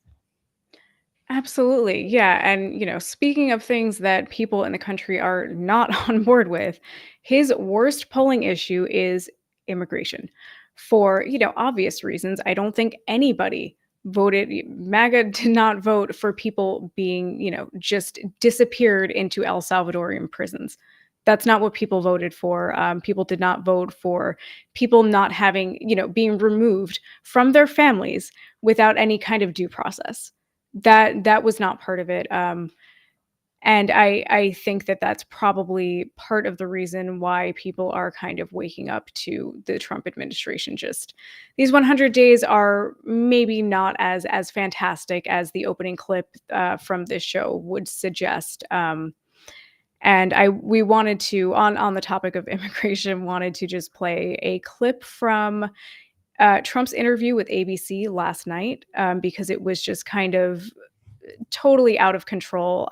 Absolutely. Yeah. And, speaking of things that people in the country are not on board with, his worst polling issue is immigration. For, obvious reasons, I don't think anybody MAGA did not vote for people being, just disappeared into El Salvadorian prisons. That's not what people voted for. People did not vote for people not having, being removed from their families without any kind of due process. That was not part of it. And I think that that's probably part of the reason why people are kind of waking up to the Trump administration. Just these 100 days are maybe not as fantastic as the opening clip from this show would suggest. And we wanted to, on the topic of immigration, wanted to just play a clip from Trump's interview with ABC last night, because it was just kind of totally out of control.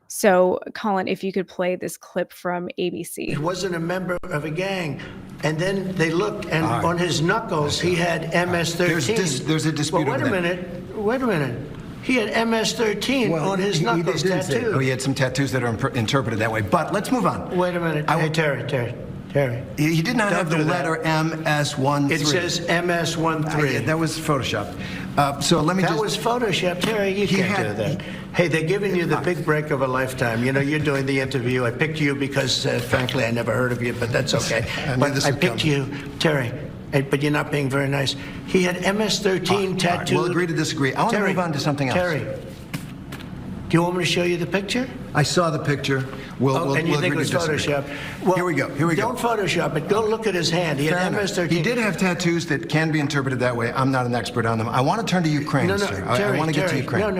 So, Colin, if you could play this clip from ABC. He wasn't a member of a gang. And then they looked, and on his knuckles, he had MS-13. There's a dispute Well, wait a minute. He had MS-13 on his knuckles tattooed. Oh, he had some tattoos that are interpreted that way. But let's move on. Wait a minute. Hey, Terry. He did not have the do that. letter MS-13. It says MS-13. That was photoshopped. So let me That was Photoshop, Terry. You can't do that. Hey, they're giving you the big break of a lifetime. You're doing the interview. I picked you because, frankly, I never heard of you, but that's okay. But I picked you, Terry. But you're not being very nice. He had MS-13 tattooed. We'll agree to disagree. I want to move on to something else. Terry, do you want me to show you the picture? I saw the picture. We'll and you think it was Photoshop? Well, here we go. Don't Photoshop it. Go look at his hand. He had MS-13. He did have tattoos that can be interpreted that way. I'm not an expert on them. I want to turn to Ukraine, sir. Terry, I want to get to Ukraine.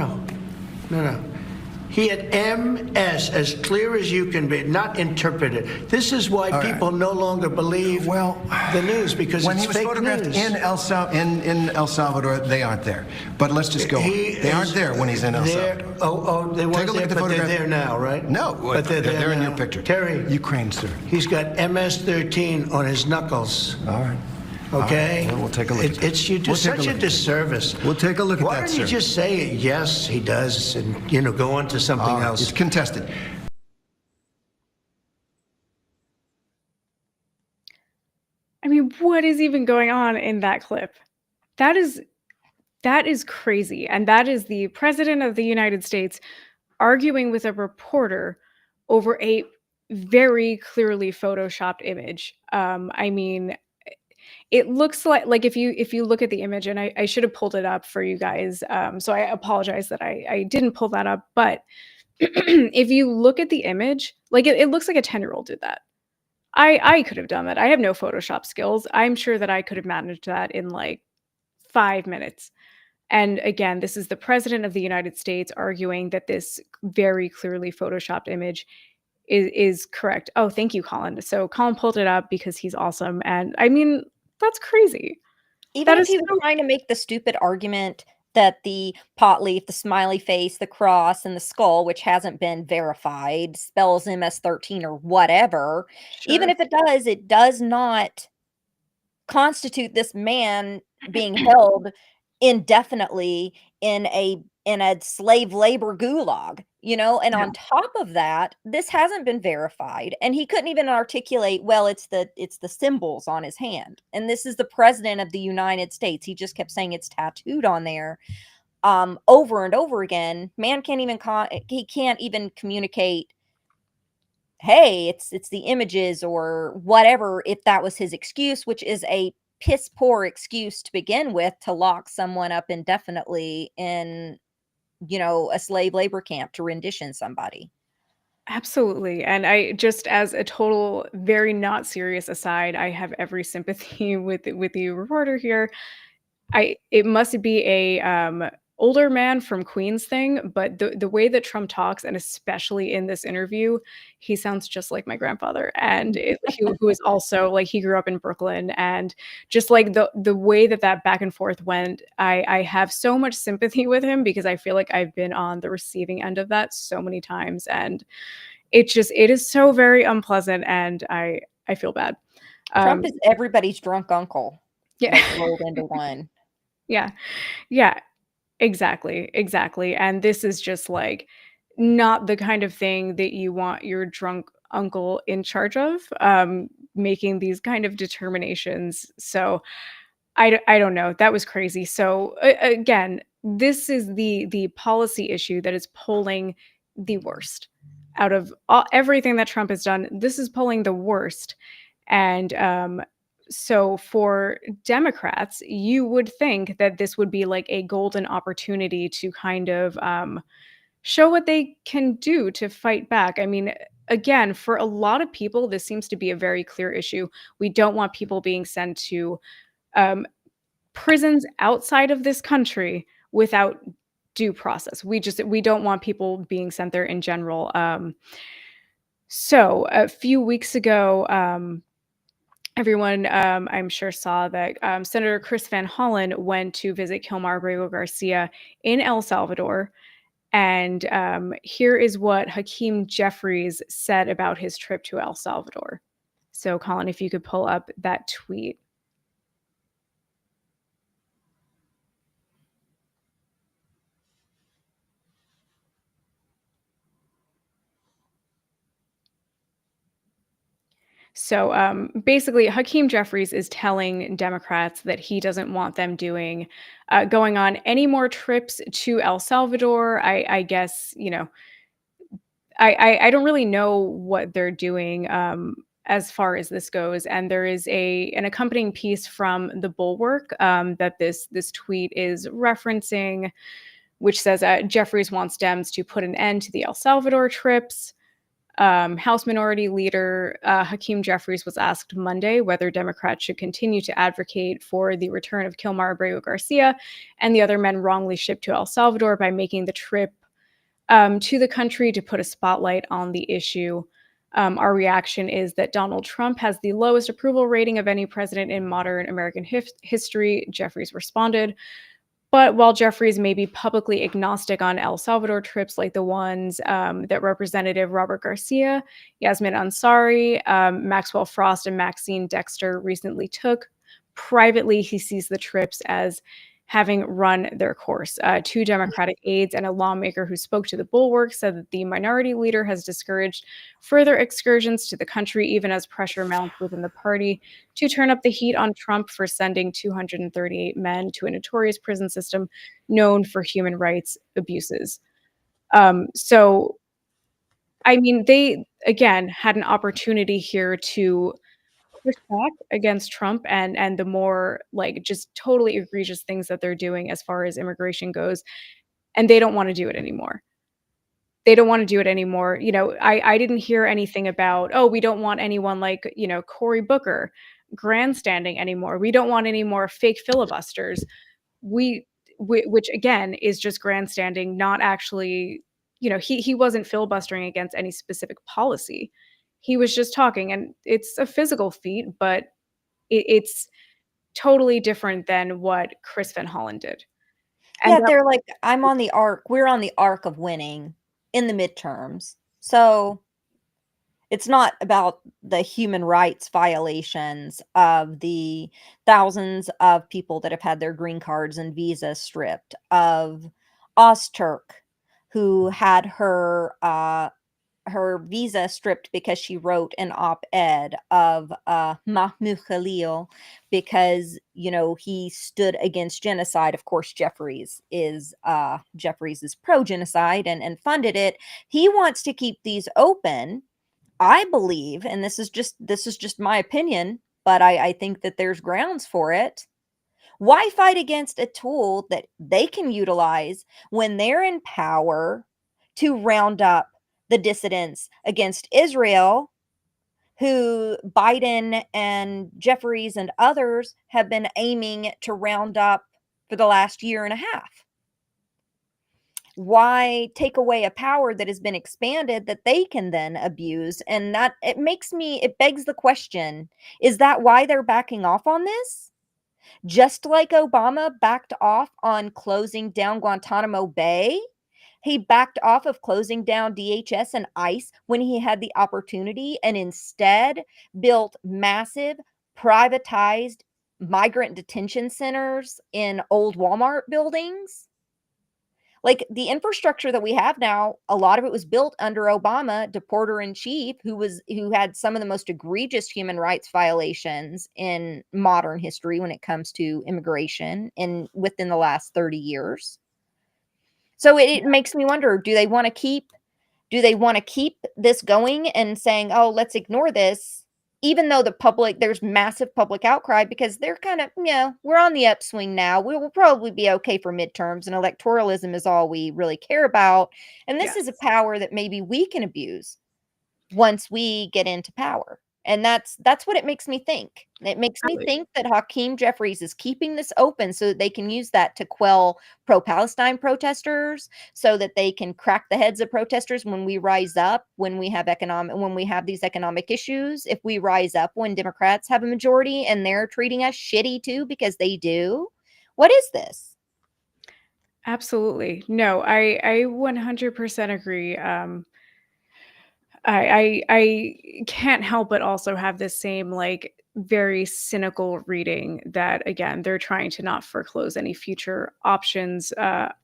No. He had MS as clear as you can be, not interpreted. This is why people no longer believe the news, because when it's he was fake photographed news. in El Salvador, they aren't there. But let's just go on. They aren't there when he's in El Salvador. They weren't Take a look there, at the but photograph. they're there now, right? No, but they're there in now. your picture. Terry, Ukraine, sir. He's got MS-13 on his knuckles. All right. Okay? Well, we'll take a look at that. You do such a disservice. We'll take a look at that, Why don't you sir. just say, yes, he does, and, go on to something else? It's contested. I mean, what is even going on in that clip? That is crazy. And that is the president of the United States arguing with a reporter over a very clearly photoshopped image. I mean, it looks like if you look at the image, and I should have pulled it up for you guys, so I apologize that I didn't pull that up, but if you look at the image, like it looks like a 10-year-old did that. I could have done that. I have no Photoshop skills. I'm sure that I could have managed that in like 5 minutes. And again, this is the president of the United States arguing that this very clearly photoshopped image is correct. Oh, thank you, Colin. So Colin pulled it up because he's awesome. And I mean, that's crazy. Even if he was trying to make the stupid argument that the pot leaf, the smiley face, the cross, and the skull, which hasn't been verified, spells MS-13 or whatever, even if it does not constitute this man being held indefinitely in a slave labor gulag, and on top of that, this hasn't been verified, and he couldn't even articulate, well, it's the symbols on his hand, and this is the president of the United States. He just kept saying it's tattooed on there over and over again. Man can't even communicate, hey, it's the images or whatever, if that was his excuse, which is a piss poor excuse to begin with, to lock someone up indefinitely in a slave labor camp, to rendition somebody. Absolutely. And I just, as a total very not serious aside, I have every sympathy with the reporter here. It must be a older man from Queens thing, but the way that Trump talks, and especially in this interview, he sounds just like my grandfather, and who is also like he grew up in Brooklyn, and just like the way that back and forth went, I have so much sympathy with him because I feel like I've been on the receiving end of that so many times, and it is so very unpleasant, and I feel bad. Trump is everybody's drunk uncle. Yeah. Like rolled into one. Yeah. Yeah. Exactly. And this is just like not the kind of thing that you want your drunk uncle in charge of, making these kind of determinations. So I don't know. That was crazy. So again, this is the policy issue that is polling the worst out of everything that Trump has done. This is polling the worst, and so for Democrats, you would think that this would be like a golden opportunity to kind of show what they can do to fight back. I mean, again, for a lot of people, this seems to be a very clear issue. We don't want people being sent to um, prisons outside of this country without due process. We don't want people being sent there in general. So a few weeks ago, everyone, I'm sure saw that Senator Chris Van Hollen went to visit Kilmar Abrego Garcia in El Salvador. And here is what Hakeem Jeffries said about his trip to El Salvador. So, Colin, if you could pull up that tweet. So basically, Hakeem Jeffries is telling Democrats that he doesn't want them going on any more trips to El Salvador. I guess, I don't really know what they're doing as far as this goes. And there is an accompanying piece from the Bulwark that this tweet is referencing, which says Jeffries wants Dems to put an end to the El Salvador trips. House Minority Leader Hakeem Jeffries was asked Monday whether Democrats should continue to advocate for the return of Kilmar Abrego Garcia and the other men wrongly shipped to El Salvador by making the trip to the country to put a spotlight on the issue. Our reaction is that Donald Trump has the lowest approval rating of any president in modern American history, Jeffries responded. But while Jeffries may be publicly agnostic on El Salvador trips like the ones that Representative Robert Garcia, Yasmin Ansari, Maxwell Frost, and Maxine Dexter recently took, privately he sees the trips as having run their course. Two Democratic aides and a lawmaker who spoke to the Bulwark said that the minority leader has discouraged further excursions to the country, even as pressure mounts within the party to turn up the heat on Trump for sending 238 men to a notorious prison system known for human rights abuses. So, I mean, they, again, had an opportunity here to push back against Trump and the more like just totally egregious things that they're doing as far as immigration goes, and they don't want to do it anymore. They don't want to do it anymore. I didn't hear anything about, oh, we don't want anyone like, Cory Booker grandstanding anymore. We don't want any more fake filibusters. Which again is just grandstanding, not actually, he wasn't filibustering against any specific policy. He was just talking, and it's a physical feat, but it's totally different than what Chris Van Hollen did. And Yeah, they're like, I'm on the arc. We're on the arc of winning in the midterms. So it's not about the human rights violations of the thousands of people that have had their green cards and visas stripped, of Ozturk, who had her visa stripped because she wrote an op-ed, of Mahmoud Khalil because he stood against genocide. Of course, Jeffries is pro-genocide and funded it. He wants to keep these open. I believe, and this is just my opinion, but I think that there's grounds for it. Why fight against a tool that they can utilize when they're in power to round up the dissidents against Israel, who Biden and Jeffries and others have been aiming to round up for the last year and a half? Why take away a power that has been expanded that they can then abuse? And that it begs the question, is that why they're backing off on this? Just like Obama backed off on closing down Guantanamo Bay, he backed off of closing down DHS and ICE when he had the opportunity and instead built massive privatized migrant detention centers in old Walmart buildings. Like, the infrastructure that we have now, a lot of it was built under Obama, deporter in chief, who had some of the most egregious human rights violations in modern history when it comes to immigration within the last 30 years. So it makes me wonder, do they want to keep this going and saying, oh, let's ignore this, even though there's massive public outcry, because they're kind of, we're on the upswing now. We will probably be okay for midterms, and electoralism is all we really care about. And this is a power that maybe we can abuse once we get into power. And that's what it makes me think. It makes me think that Hakeem Jeffries is keeping this open so that they can use that to quell pro-Palestine protesters, so that they can crack the heads of protesters when we rise up, when we have these economic issues. If we rise up when Democrats have a majority and they're treating us shitty too, because they do. What is this? Absolutely. No, I 100% agree. I can't help but also have this same, like, very cynical reading that, again, they're trying to not foreclose any future options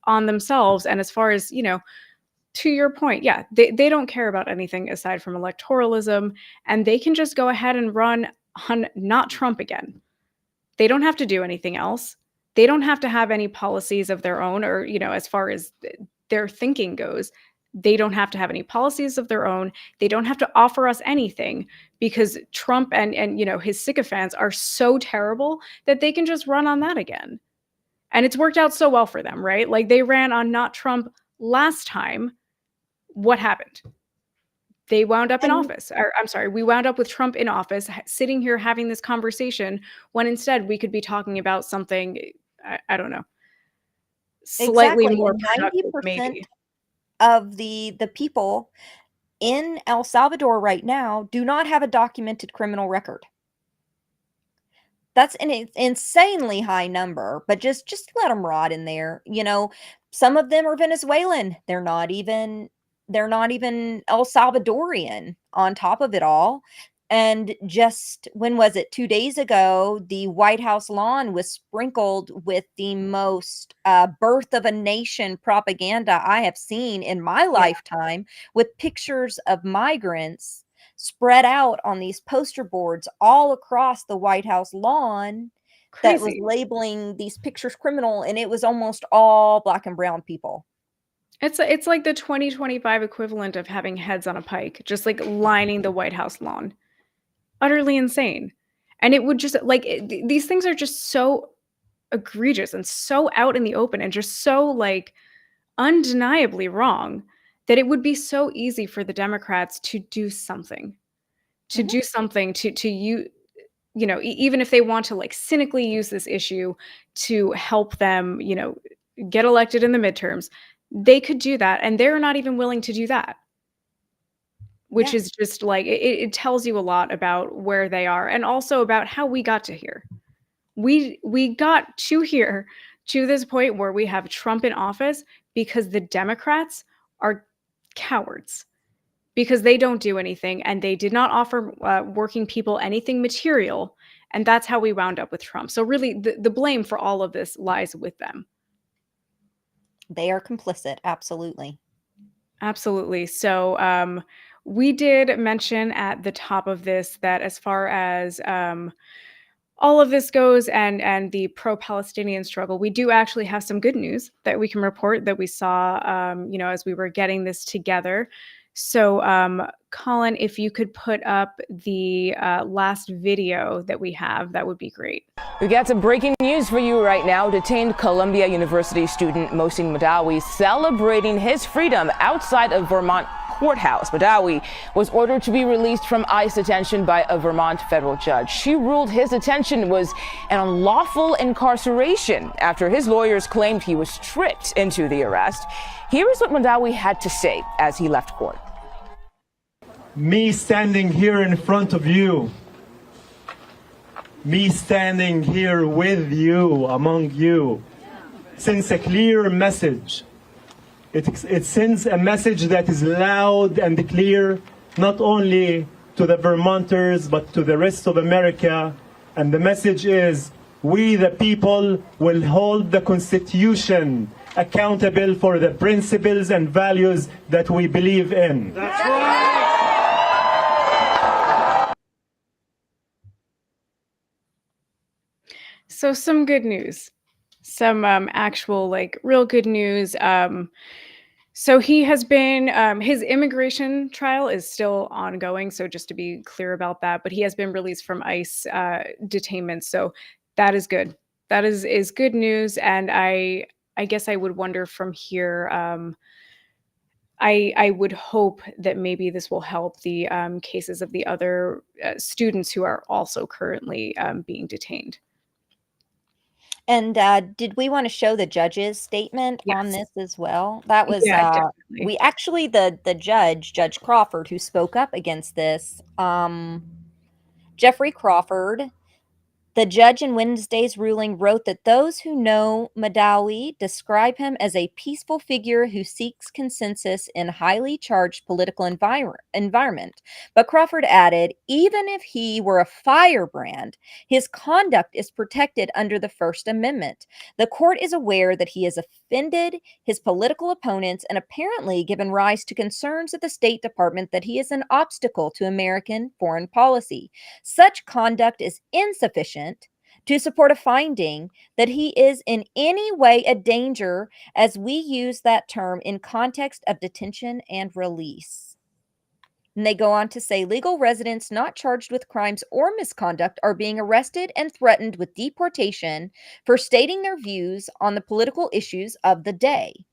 on themselves. And as far as, to your point, they don't care about anything aside from electoralism, and they can just go ahead and run on not Trump again. They don't have to do anything else. They don't have to have any policies of their own, or, as far as their thinking goes. They don't have to have any policies of their own. They don't have to offer us anything, because Trump and his sycophants are so terrible that they can just run on that again. And it's worked out so well for them, right? Like, they ran on not Trump last time. What happened? They wound up in office. We wound up with Trump in office, sitting here having this conversation, when instead we could be talking about something, I don't know, slightly more productive, 90% maybe. Of the people in El Salvador right now do not have a documented criminal record. That's an insanely high number, but just let them rot in there. Some of them are Venezuelan. They're not even El Salvadorian on top of it all. And just, when was it? 2 days ago, the White House lawn was sprinkled with the most birth of a nation propaganda I have seen in my lifetime, with pictures of migrants spread out on these poster boards all across the White House lawn. That was labeling these pictures criminal, and it was almost all Black and brown people. It's like the 2025 equivalent of having heads on a pike, just like lining the White House lawn. Utterly insane. And it would just, like, these things are just so egregious and so out in the open and just so, like, undeniably wrong, that it would be so easy for the Democrats to do something, to you, even if they want to, like, cynically use this issue to help them, get elected in the midterms, they could do that. And they're not even willing to do that. Which is just, like, it tells you a lot about where they are, and also about how we got to here. We got to here, to this point where we have Trump in office, because the Democrats are cowards, because they don't do anything, and they did not offer working people anything material, and that's how we wound up with Trump. So really, the blame for all of this lies with them. They are complicit, absolutely. Absolutely. So we did mention at the top of this that as far as all of this goes, and the pro-Palestinian struggle, we do actually have some good news that we can report that we saw, as we were getting this together. So, Colin, if you could put up the last video that we have, that would be great. We got some breaking news for you right now. Detained Columbia University student Mohsin Madawi celebrating his freedom outside of Vermont courthouse. Badawi was ordered to be released from ICE detention by a Vermont federal judge. She ruled his detention was an unlawful incarceration after his lawyers claimed he was tricked into the arrest. Here is what Badawi had to say as he left court. Me standing here in front of you, me standing here with you, among you, sends a clear message. It sends a message that is loud and clear, not only to the Vermonters, but to the rest of America. And the message is, we the people will hold the Constitution accountable for the principles and values that we believe in. That's right. So some good news, some actual real good news. So he has been, his immigration trial is still ongoing. So just to be clear about that, but he has been released from ICE detainment. So that is good. That is good news. And I guess I would wonder from here, I would hope that maybe this will help the cases of the other students who are also currently being detained. And did we want to show the judge's statement on this as well? That was definitely. we actually the judge, Judge Crawford, who spoke up against this. Jeffrey Crawford, the judge in Wednesday's ruling, wrote that those who know Badawi describe him as a peaceful figure who seeks consensus in highly charged political environment. But Crawford added, even if he were a firebrand, his conduct is protected under the First Amendment. The court is aware that he has offended his political opponents and apparently given rise to concerns at the State Department that he is an obstacle to American foreign policy. Such conduct is insufficient to support a finding that he is in any way a danger, as we use that term in context of detention and release. And they go on to say legal residents not charged with crimes or misconduct are being arrested and threatened with deportation for stating their views on the political issues of the day,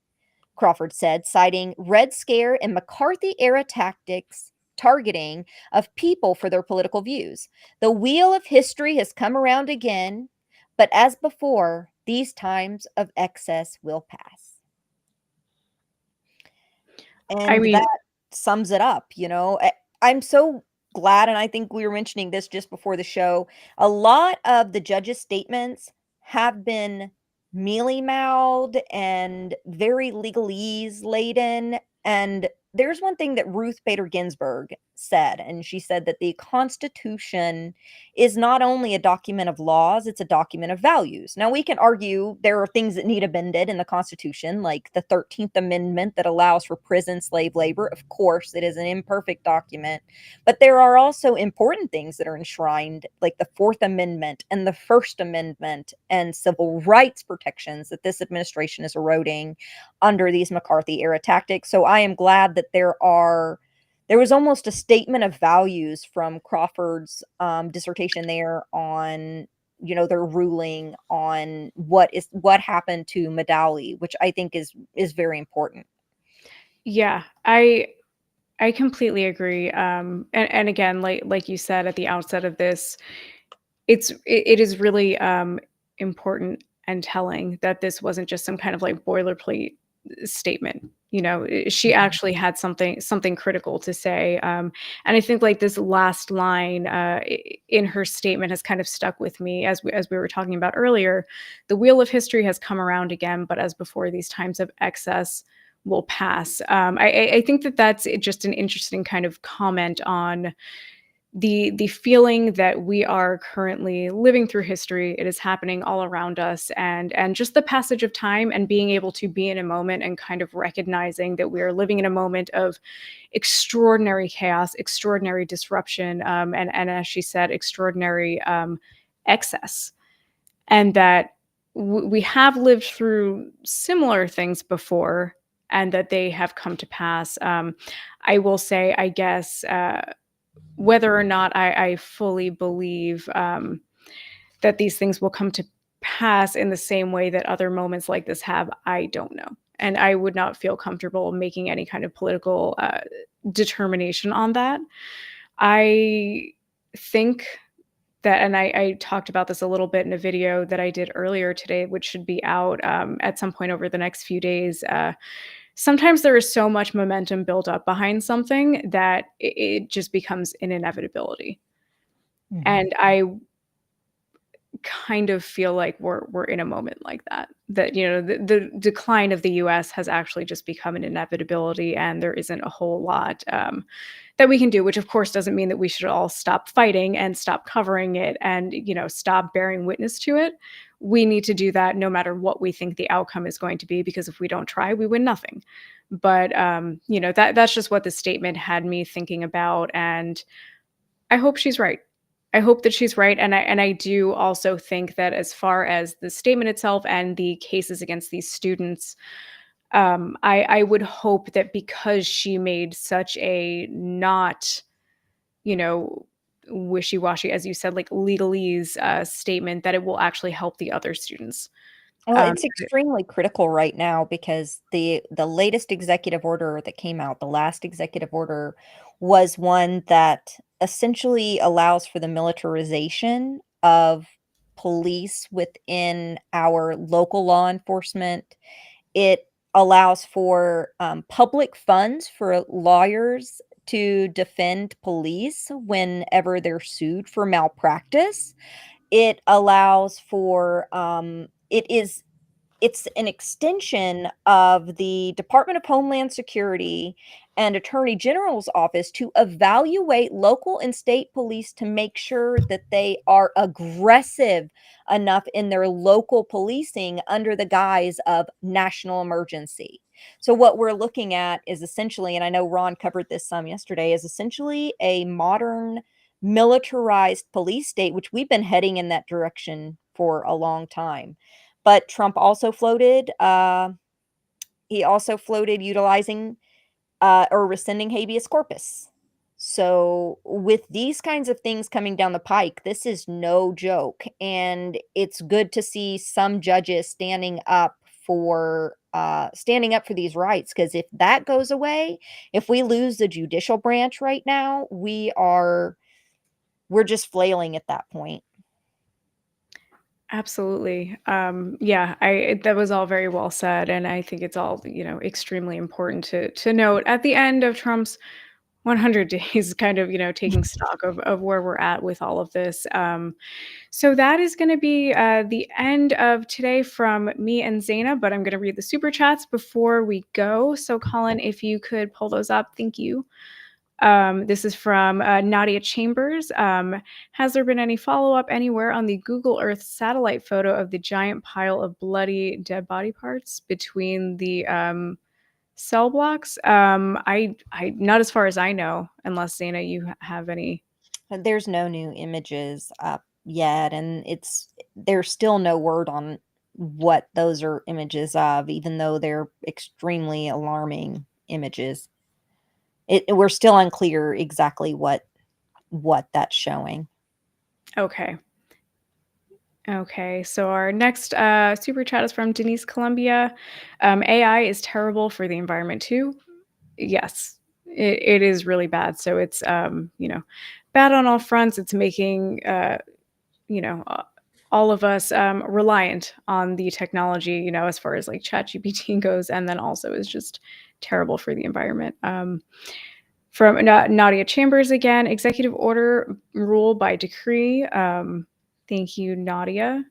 Crawford said, citing Red Scare and McCarthy-era tactics targeting of people for their political views. The wheel of history has come around again, but as before, these times of excess will pass. And that sums it up. I'm so glad, and I think we were mentioning this just before the show, a lot of the judge's statements have been mealy-mouthed and very legalese laden. And there's one thing that Ruth Bader Ginsburg said, and she said that the Constitution is not only a document of laws, it's a document of values. Now, we can argue there are things that need amended in the Constitution, like the 13th Amendment that allows for prison slave labor. Of course, it is an imperfect document, but there are also important things that are enshrined, like the Fourth Amendment and the First Amendment and civil rights protections that this administration is eroding under these McCarthy-era tactics. So I am glad that there was almost a statement of values from Crawford's dissertation there on, their ruling on what happened to Badawi, which I think is very important. Yeah, I completely agree. And again, like you said at the outset of this, it is really important and telling that this wasn't just some kind of boilerplate statement. She actually had something critical to say. And I think this last line in her statement has kind of stuck with me as we were talking about earlier. The wheel of history has come around again, but as before, these times of excess will pass. I think that's just an interesting kind of comment on the feeling that we are currently living through history. It is happening all around us, and just the passage of time and being able to be in a moment and kind of recognizing that we are living in a moment of extraordinary chaos, extraordinary disruption, and as she said, extraordinary excess, and that we have lived through similar things before, and that they have come to pass. I will say, I guess, whether or not I fully believe that these things will come to pass in the same way that other moments like this have, I don't know. And I would not feel comfortable making any kind of political determination on that. I think that, and I talked about this a little bit in a video that I did earlier today, which should be out at some point over the next few days. Sometimes there is so much momentum built up behind something that it just becomes an inevitability. And I kind of feel like we're in a moment like that. That, you know, the decline of the U.S. has actually just become an inevitability, and there isn't a whole lot that we can do. Which, of course, doesn't mean that we should all stop fighting and stop covering it and, you know, stop bearing witness to it. We need to do that no matter what we think the outcome is going to be, because if we don't try, we win nothing. But you know, that's just what the statement had me thinking about, and I hope she's right. I hope that she's right, and I do also think that as far as the statement itself and the cases against these students, I would hope that because she made such a not, you know, wishy-washy, as you said, like legalese statement, that it will actually help the other students. Well, it's extremely critical right now because the latest executive order that came out, the last executive order, was one that essentially allows for the militarization of police within our local law enforcement. It allows for public funds for lawyers to defend police whenever they're sued for malpractice. It allows for it's an extension of the Department of Homeland Security and Attorney General's office to evaluate local and state police to make sure that they are aggressive enough in their local policing under the guise of national emergency. So what we're looking at is essentially, and I know Ron covered this some yesterday, is essentially a modern militarized police state, which we've been heading in that direction for a long time. But Trump also floated, utilizing or rescinding habeas corpus. So with these kinds of things coming down the pike, this is no joke. And it's good to see some judges standing up for these rights. Because if that goes away, if we lose the judicial branch right now, we're just flailing at that point. Absolutely. Yeah, that was all very well said, and I think it's all, you know, extremely important to note at the end of Trump's 100 days, kind of, you know, taking stock of where we're at with all of this. So that is going to be the end of today from me and Zaina, but I'm going to read the super chats before we go. So Colin, if you could pull those up, thank you. This is from Nadia Chambers. Has there been any follow-up anywhere on the Google Earth satellite photo of the giant pile of bloody dead body parts between the cell blocks? I not as far as I know, unless Zaina, you have any. There's no new images up yet, and there's still no word on what those are images of, even though they're extremely alarming images. We're still unclear exactly what that's showing. Okay. So our next super chat is from Denise Columbia. AI is terrible for the environment too. Yes, it is really bad. So it's you know, bad on all fronts. It's making you know, all of us reliant on the technology, you know, as far as like ChatGPT goes, and then also is just terrible for the environment. From Nadia Chambers again, executive order rule by decree. Thank you, Nadia.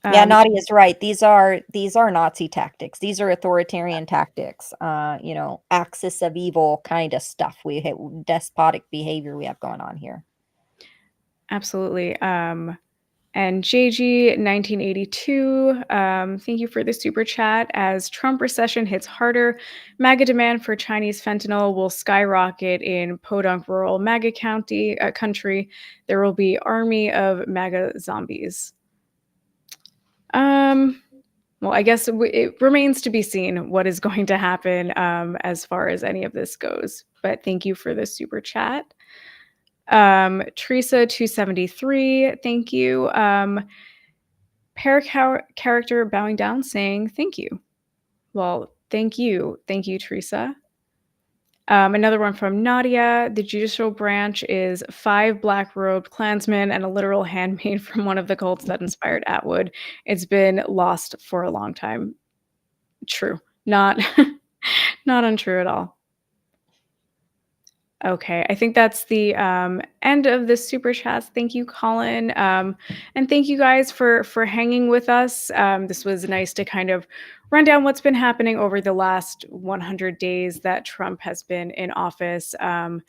Yeah, Nadia's right. These are Nazi tactics. These are authoritarian tactics. You know, axis of evil kind of stuff. We hit despotic behavior we have going on here. Absolutely. And JG 1982, thank you for the super chat. As Trump recession hits harder, MAGA demand for Chinese fentanyl will skyrocket in podunk rural MAGA country. There will be army of MAGA zombies. Well, I guess it remains to be seen what is going to happen as far as any of this goes. But thank you for the super chat. Teresa 273, thank you. Character bowing down saying thank you. Well, thank you, Teresa. Another one from Nadia. The judicial branch is 5 black-robed Klansmen and a literal handmaid from one of the cults that inspired Atwood. It's been lost for a long time. True. Not not untrue at all. Okay, I think that's the end of the super chats. Thank you, Colin, and thank you guys for hanging with us. This was nice to kind of run down what's been happening over the last 100 days that Trump has been in office. And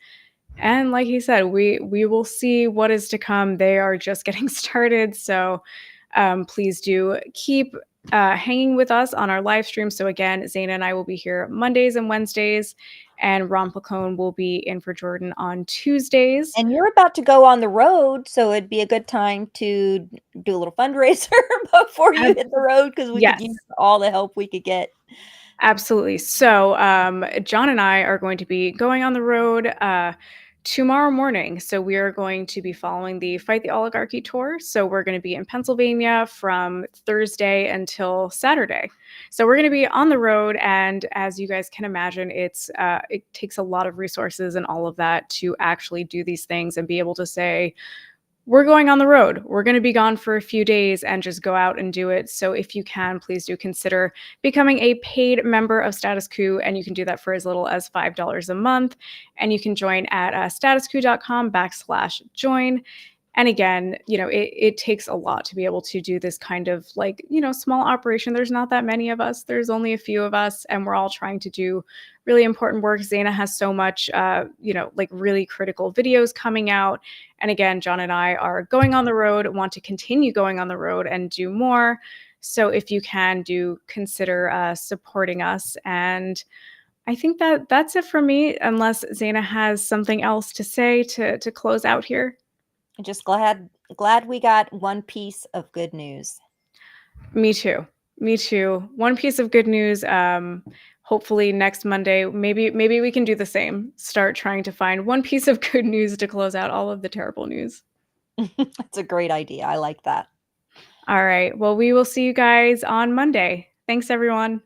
like he said, we will see what is to come. They are just getting started, so please do keep hanging with us on our live stream. So again, Zaina and I will be here Mondays and Wednesdays, and Ron Placone will be in for Jordan on Tuesdays. And you're about to go on the road, so it'd be a good time to do a little fundraiser before you hit the road, because we could use all the help we could get. Absolutely. So John and I are going to be going on the road tomorrow morning. So we are going to be following the Fight the Oligarchy tour. So we're going to be in Pennsylvania from Thursday until Saturday. So we're going to be on the road. And as you guys can imagine, it takes a lot of resources and all of that to actually do these things and be able to say, we're going on the road. We're going to be gone for a few days and just go out and do it. So if you can, please do consider becoming a paid member of Status Coup, and you can do that for as little as $5 a month. And you can join at statuscoup.com/join. And again, it takes a lot to be able to do this kind of small operation. There's not that many of us. There's only a few of us, and we're all trying to do really important work. Zaina has so much, really critical videos coming out. And again, John and I are going on the road, want to continue going on the road and do more. So if you can, do consider supporting us. And I think that's it for me, unless Zaina has something else to say to close out here. Just glad we got one piece of good news. Me too. One piece of good news. Hopefully next Monday, maybe we can do the same. Start trying to find one piece of good news to close out all of the terrible news. That's a great idea. I like that. All right. Well, we will see you guys on Monday. Thanks, everyone.